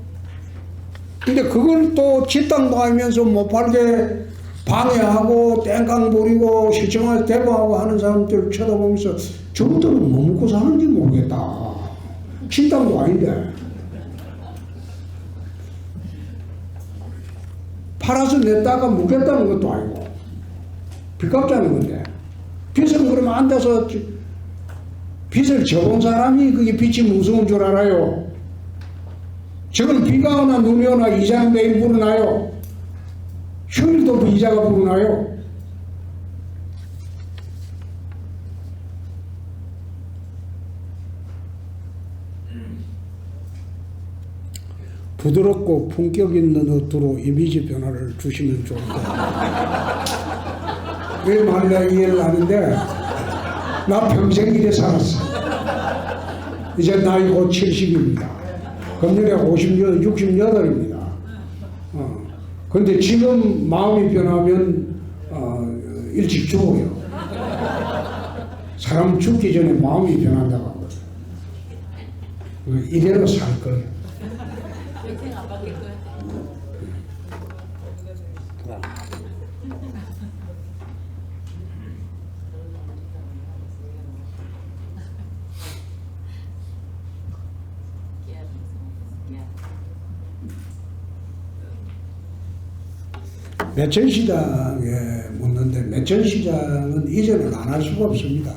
근데 그걸 또 집당도 하면서 못 팔게 방해하고 땡깡 부리고 시청에서 대부하고 하는 사람들 쳐다보면서 저것들은 뭐 먹고 사는지 모르겠다. 집당도 아닌데. 팔아서 냈다가 묵겠다는 것도 아니고 빚 갚자는 건데. 빚은 그러면 앉아서 빚을 져본 사람이 그게 빚이 무서운 줄 알아요. 저건 비가 오나 눈이 오나 이자는 매일 부르나요? 휴일도 이자가 부르나요? 부드럽고 품격 있는 어투로 이미지 변화를 주시면 좋은데 왜 말이야 이해를 하는데 나 평생 이래 살았어. 이제 나이 곧 70입니다. 금년에 68입니다. 그런데 지금 마음이 변하면 일찍 죽어요. 사람 죽기 전에 마음이 변한다고 하거든. 이대로 살 거예요. 평생 안 바뀔 거야. 매천시장에 묻는데 매천시장은 이전은 안 할 수가 없습니다.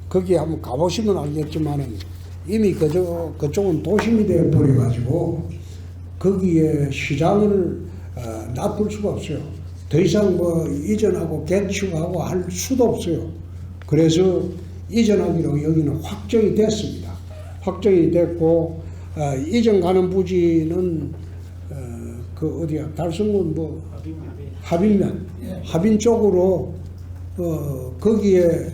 거기 한번 가보시면 알겠지만은 이미 그쪽은 도심이 되어 버려가지고 거기에 시장을 놔둘 수가 없어요. 더 이상 뭐 이전하고 개축하고 할 수도 없어요. 그래서 이전하기로 여기는 확정이 됐습니다. 확정이 됐고 이전 가는 부지는 그 어디야 달성군 뭐 합인면 합인 쪽으로 거기에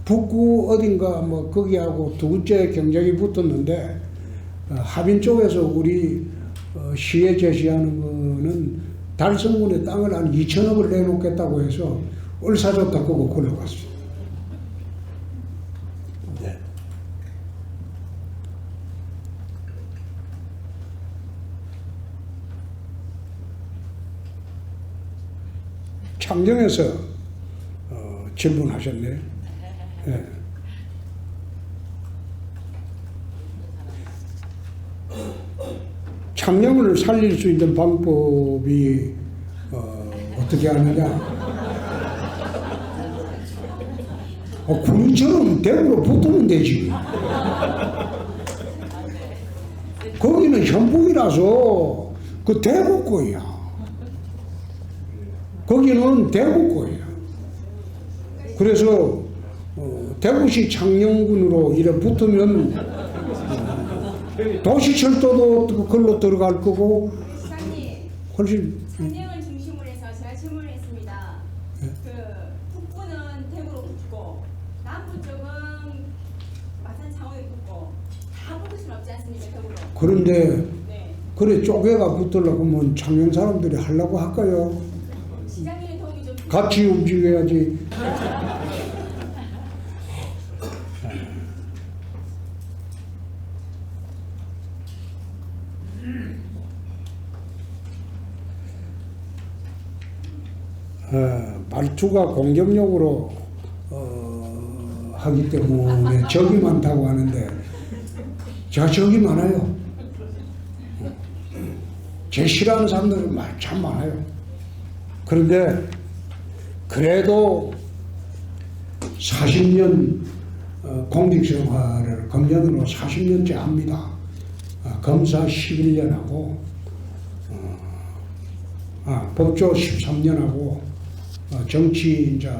북구 어딘가 뭐 거기하고 두 번째 경쟁이 붙었는데 합인 쪽에서 우리 시에 제시하는 거는 달성군의 땅을 한 2천억을 내놓겠다고 해서 얼사좋다 끄고 걸어갔어요. 네. 창녕에서 질문하셨네요. 네. 창녕을 살릴 수 있는 방법이 어떻게 하느냐? 군인처럼 대구로 붙으면 되지. 거기는 현북이라서 그 대구 거야. 거기는 대구 거야. 그래서 대구시 창녕군으로 이래 붙으면 도시철도도 그걸로 들어갈 거고 시장님, 훨씬 창녕을 중심으로 해서 제가 질문을 했습니다. 그 북부는 대구로 붙고 남부 쪽은 마산 창원으로 붙고 다 붙을 수는 없지 않습니까, 대구로? 그런데 네. 그래 쪼개가 붙으려고 하면 창녕 사람들이 하려고 할까요? 시장님의 도움이 좀 같이 움직여야지. 말투가 공격력으로 하기 때문에 적이 많다고 하는데 제가 적이 많아요. 제 싫어하는 사람들은 참 많아요. 그런데 그래도 40년 공직생활을 금년으로 40년째 합니다. 검사 11년하고 법조 13년하고 정치 이제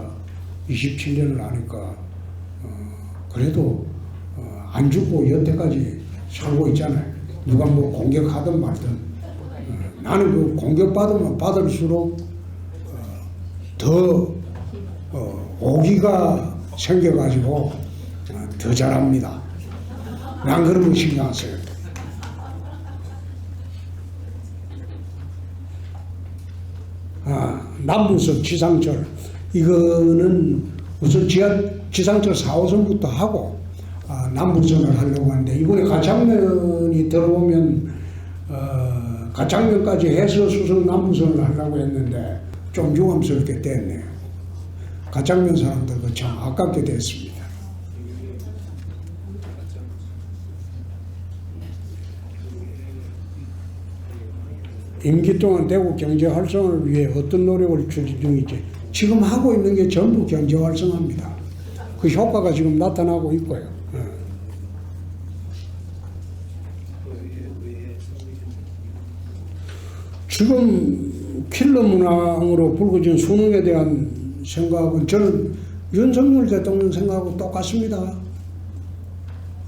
27년을 하니까 그래도 안 죽고 여태까지 살고 있잖아요. 누가 뭐 공격하든 말든 나는 그 공격받으면 받을수록 더 오기가 생겨가지고 더 잘합니다. 난 그런 거 신경 안 써요. 남부선 지상철 이거는 우선 지상철 4호선부터 하고 남부선을 하려고 하는데 이번에 가창면이 들어오면 가창면까지 해서 수성 남부선을 하려고 했는데 좀 유감스럽게 됐네요. 가창면 사람들도 참 아깝게 됐습니다. 임기 동안 대구 경제 활성화를 위해 어떤 노력을 추진 중인지 지금 하고 있는 게 전부 경제 활성화입니다. 그 효과가 지금 나타나고 있고요. 지금 킬러 문항으로 불거진 수능에 대한 생각은 저는 윤석열 대통령 생각하고 똑같습니다.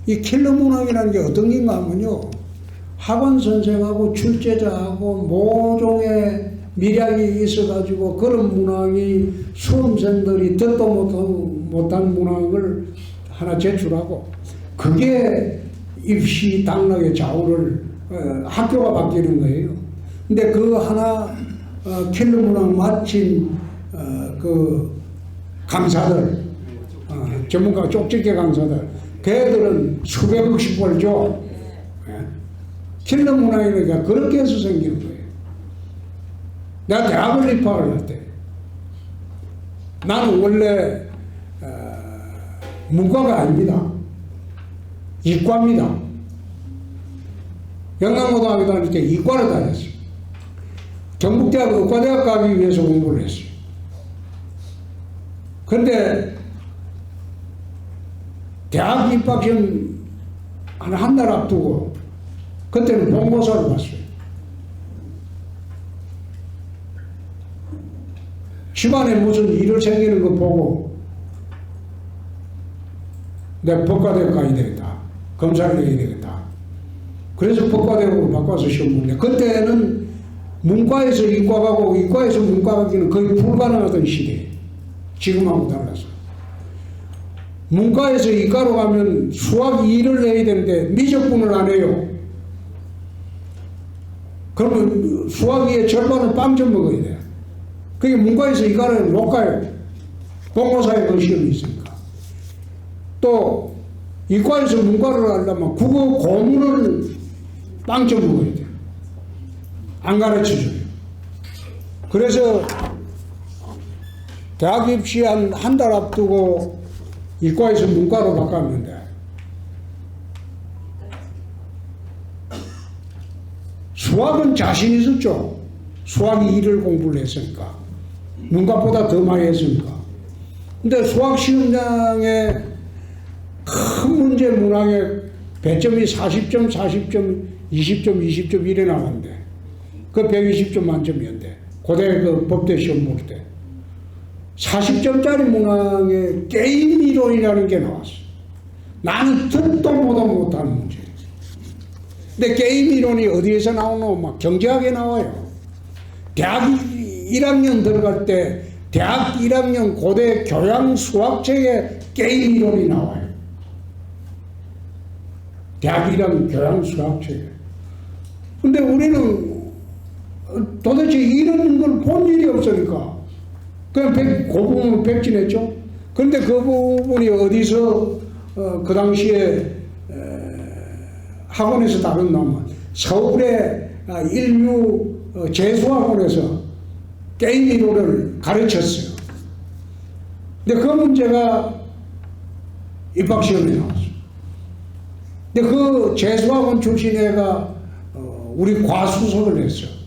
이 킬러 문항이라는 게 어떤 게인가 하면요. 학원 선생하고 출제자하고 모종의 미량이 있어가지고 그런 문항이 수험생들이 듣도 못한 문항을 하나 제출하고 그게 입시 당락의 좌우를 학교가 바뀌는 거예요. 근데 그 하나 킬러 문항 마친 그 강사들 전문가 쪽집게 강사들 걔들은 수백억씩 벌죠. 킬러 문항이니까 그렇게 해서 생기는 거예요. 내가 대학을 입학을 할 때 나는 원래 문과가 아닙니다. 이과입니다. 영남고등학교 다닐 때 이과를 다녔어요. 경북대학 의과대학 가기 위해서 공부를 했어요. 그런데 대학 입학시험 한 달 앞두고 그때는 본고사를 봤어요. 집안에 무슨 일을 생기는 거 보고 내가 법과대학 가야 되겠다. 검사를 해야 되겠다. 그래서 법과대학으로 바꿔서 시험 보는데 그때는 문과에서 이과 가고 이과에서 문과 가기는 거의 불가능하던 시대예요. 지금하고 달라서. 문과에서 이과로 가면 수학 2를 해야 되는데 미적분을 안 해요. 그러면 수학 2의 절반은 빵점 먹어야 돼요. 그게 문과에서 이과를 못 가요. 본고사에 그 시험이 있으니까. 또 이과에서 문과를 하려면 국어 고문을 빵점 먹어야 돼요. 안 가르쳐줘요. 그래서 대학 입시 한 달 앞두고 이과에서 문과로 바꿨는데 수학은 자신 있었죠. 수학 2를 공부를 했으니까 문과보다 더 많이 했으니까. 근데 수학시험장에 큰 문제 문항에 배점이 40점, 40점, 20점, 20점 이래 나왔는데 그 120점 만점이었는데 고대 그 법대 시험 볼 때 40점짜리 문항에 게임 이론이라는 게 나왔어. 나는 듣도 보도 못하는 문제. 근데 게임 이론이 어디에서 나오노? 막 경제학에 나와요. 대학 1학년 들어갈 때 대학 1학년 고대 교양 수학책에 게임 이론이 나와요. 대학 1학년 교양 수학책에. 근데 우리는 도대체 이런 걸 본 일이 없으니까 그냥 그 부분을 백진했죠. 그런데 그 부분이 어디서 그 당시에 학원에서 다뤘냐면 서울의 인류 재수학원에서 게임 이론을 가르쳤어요. 근데 그 문제가 입학시험에 나왔어요. 근데 그 재수학원 출신 애가 우리 과수석을 했어요.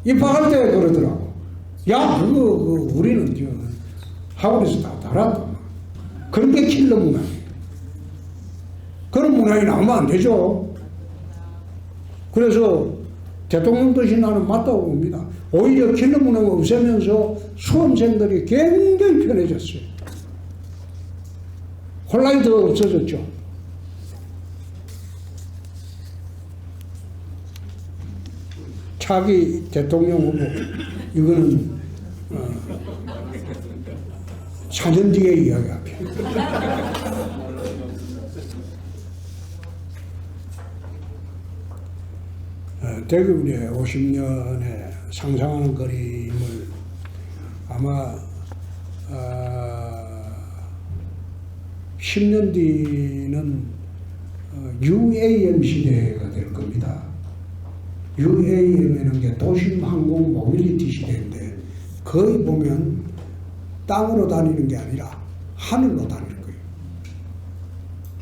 입학할 때 그러더라고. 야, 그거 우리는 학원에서 다 달았다. 그런 게 킬러 문항이에요. 그런 문항이 나오면 안 되죠. 그래서 대통령 뜻이 나는 맞다고 봅니다. 오히려 킬러 문항을 없애면서 수험생들이 굉장히 편해졌어요. 혼란이 더 없어졌죠. 차기 대통령 후보 이거는 4년 뒤에 이야기할게요. 대구에 50년에 상상하는 그림을 아마 10년 뒤는 UAM 시대가 될 겁니다. UAM이라는 게 도심 항공 모빌리티 시대인데 거의 보면 땅으로 다니는 게 아니라 하늘로 다니는 거예요.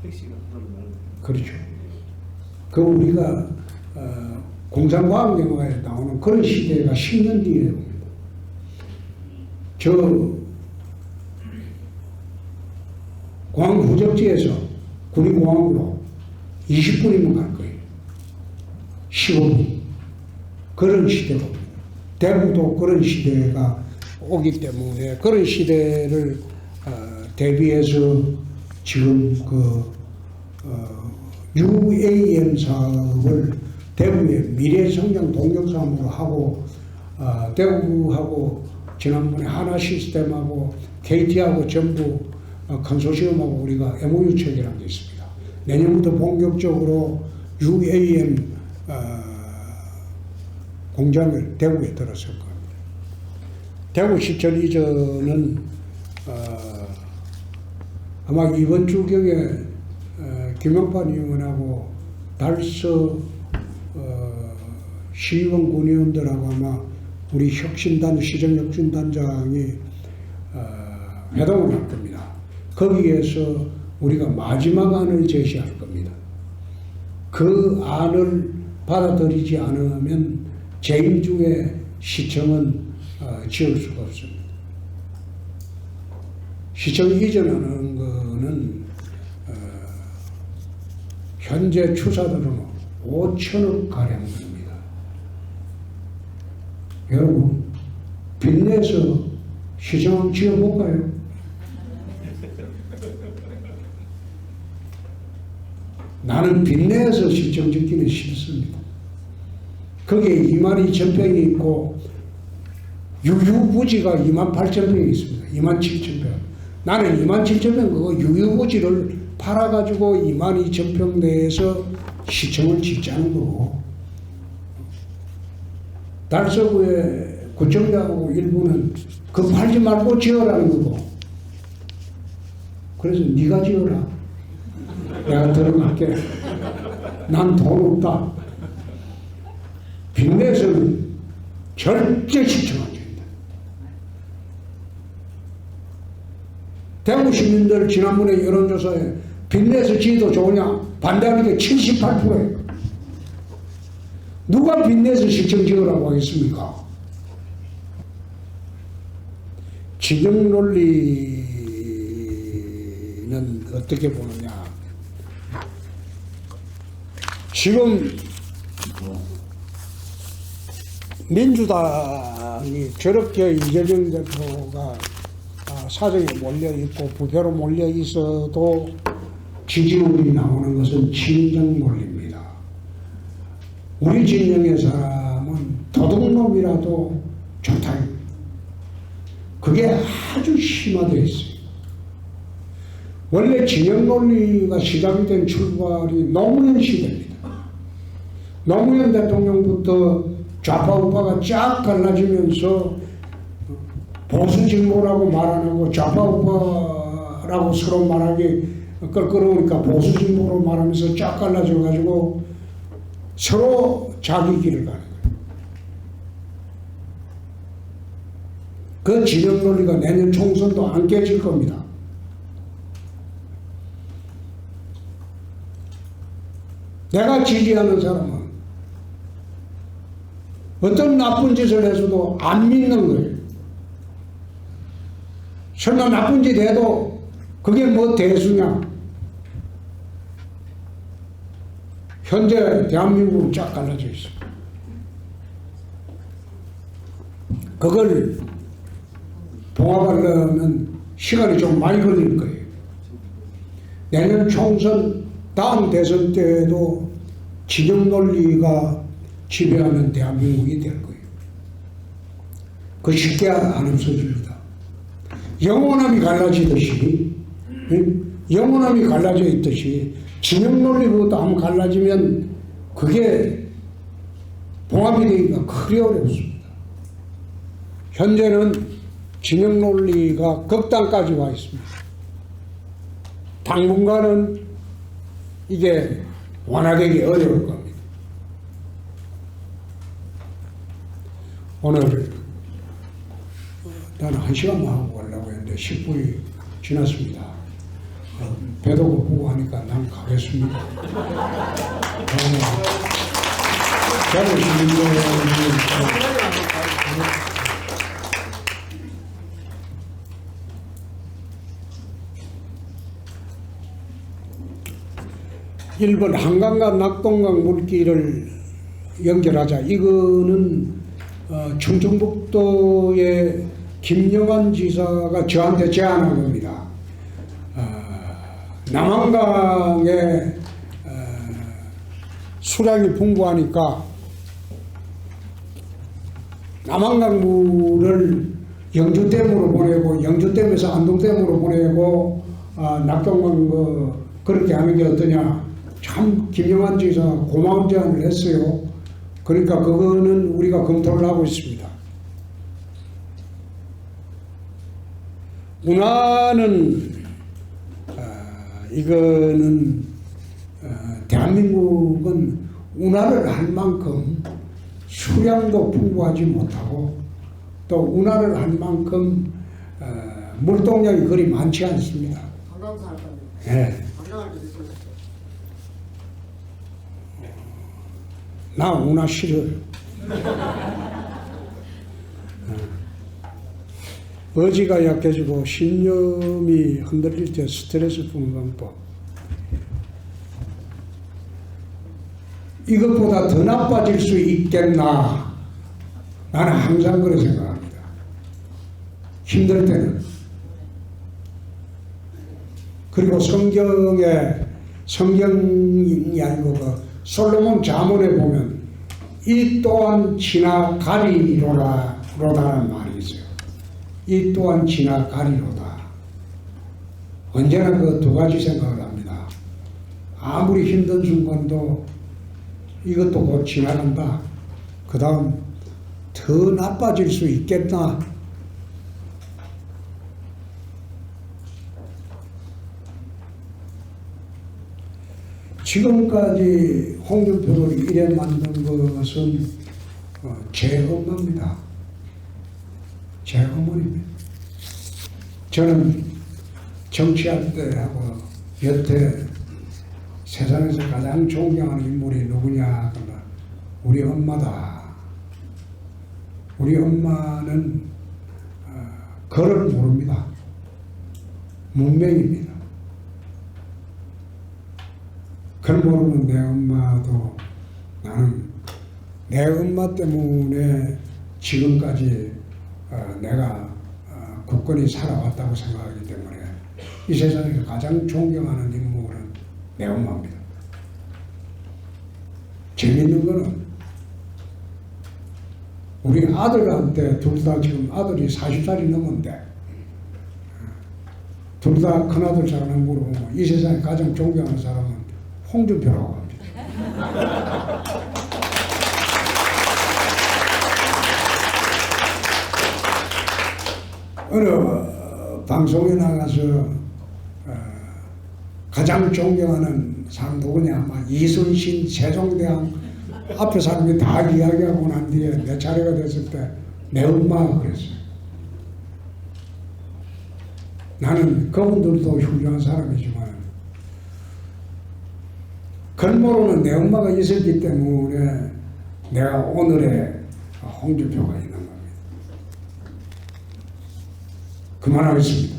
택시가 하늘로 나는. 그렇죠. 그 우리가 공상과학 영화에 나오는 그런 시대가 10년 뒤에 옵니다. 저 공항 후적지에서 구리공항으로 20분이면 갈 거예요. 15분. 그런 시대가 옵니다. 대구도 그런 시대가 오기 때문에 그런 시대를 대비해서 지금 UAM 사업을 대구의 미래성장 동력사업으로 하고 대구하고 지난번에 하나시스템하고 KT하고 전부 컨소시엄하고 우리가 MOU 체결한 게 있습니다. 내년부터 본격적으로 UAM 공장을 대구에 들어설 겁니다. 대구시청 이전은 아마 이번 주경에 김영판 의원하고 달서 시의원 군의원들하고 아마 우리 혁신단 시정혁신단장이 회동을 할 겁니다. 거기에서 우리가 마지막 안을 제시할 겁니다. 그 안을 받아들이지 않으면 재임 중에 시청은 지을 수가 없습니다. 시청 이전하는 거는 현재 추사들은 5천억 가량 됩니다. 여러분 빚내서 시청 지어볼까요? 나는 빚내서 시청 짓기는 싫습니다. 거기에 22,000평이 있고 유유부지가 28,000평이 있습니다. 27,000평. 나는 27,000평 그거 유유부지를 팔아가지고 22,000평 내에서 시청을 짓자는 거고 달서구의 구청장하고 일부는 그거 팔지 말고 지어라는 거고 그래서 네가 지어라. 내가 들어갈게. 난 돈 없다. 빚내서는 절대 시청 안 됩니다. 대구 시민들 지난번에 여론조사에 빚내서 지어도 좋으냐 반대하는 게 78%예요. 누가 빚내서 시청 지으라고 하겠습니까? 진영 논리는 어떻게 보느냐. 지금 민주당이 저렇게 이재명 대표가 사정에 몰려 있고 부패로 몰려 있어도 지지율이 나오는 것은 친정 논리입니다. 우리 진영의 사람은 도둑놈이라도 좋다. 그게 아주 심화되어 있어요. 원래 진영 논리가 시작이 된 출발이 노무현 시대입니다. 노무현 대통령부터 좌파 우파가 쫙 갈라지면서 보수 진보라고 말 안 하고 좌파 우파라고 서로 말하기 껄끄러우니까 보수 진보로 말하면서 쫙 갈라져 가지고 서로 자기 길을 가는 거예요. 그 진영 논리가 내년 총선도 안 깨질 겁니다. 내가 지지하는 사람은 어떤 나쁜 짓을 해서도 안 믿는 거예요. 설마 나쁜 짓 해도 그게 뭐 대수냐. 현재 대한민국은 쫙 갈라져 있어. 그걸 봉합하려면 시간이 좀 많이 걸릴 거예요. 내년 총선 다음 대선 때에도 진영 논리가 지배하는 대한민국이 될 거예요. 그 쉽게 안 없어집니다. 영원함이 갈라지듯이, 영원함이 갈라져 있듯이 진영 논리부터 한번 갈라지면 그게 봉합이 되기가 그리 어렵습니다. 현재는 진영 논리가 극단까지 와 있습니다. 당분간은 이게 완화되기 어려울 겁니다. 오늘 나는 1시간만 하고 가려고 했는데 10분이 지났습니다. 배도 고프고 하니까 난 가겠습니다. 잘 오시는데 일본 한강과 낙동강 물길을 연결하자. 이거는 충청북도의 김영환 지사가 저한테 제안한 겁니다. 남한강에 수량이 풍부하니까 남한강 물을 영주댐으로 보내고 영주댐에서 안동댐으로 보내고 낙동강 그렇게 하는 게 어떠냐. 참 김영환 지사 고마운 제안을 했어요. 그러니까 그거는 우리가 검토를 하고 있습니다. 운하는 이거는 대한민국은 운하를 할 만큼 수량도 풍부하지 못하고 또 운하를 할 만큼 물동량이 그리 많지 않습니다. 관광사 할 건데. 네. 관광할 때도 있었어요. 나 운하 싫어요. 의지가 약해지고 신념이 흔들릴 때 스트레스 푸는 방법. 이것보다 더 나빠질 수 있겠나. 나는 항상 그렇게 생각합니다. 힘들 때는. 그리고 성경이 아니고 그 솔로몬 잠언에 보면 이 또한 지나가리로다라는 말이 있어요. 이 또한 지나가리로다. 언제나 그 두 가지 생각을 합니다. 아무리 힘든 순간도 이것도 곧 지나간다. 그 다음 더 나빠질 수 있겠나. 지금까지 홍준표를 이래 만든 것은 제 엄마입니다. 제 어머니입니다. 저는 정치할 때하고 여태 세상에서 가장 존경하는 인물이 누구냐 그러면 우리 엄마다. 우리 엄마는 그를 모릅니다. 문맹입니다. 그걸 모르면 내 엄마도 나는 내 엄마 때문에 지금까지 내가 굳건히 살아왔다고 생각하기 때문에 이 세상에서 가장 존경하는 인물은 내 엄마입니다. 재밌는 거는 우리 아들한테 둘 다 지금 아들이 40살이 넘었는데 둘 다 큰아들 사랑을 물어보면 이 세상에 가장 존경하는 사람은 홍준표라고 합니다. 어느 방송에 나가서 가장 존경하는 사람 누구냐 아마 이순신 세종대왕 앞에 사람이 다 이야기하고 난 뒤에 내 차례가 됐을 때 내 엄마가 그랬어요. 나는 그분들도 훌륭한 사람이지만 그걸 모르는 내 엄마가 있었기 때문에 내가 오늘의 홍준표가 있는 겁니다. 그만하겠습니다.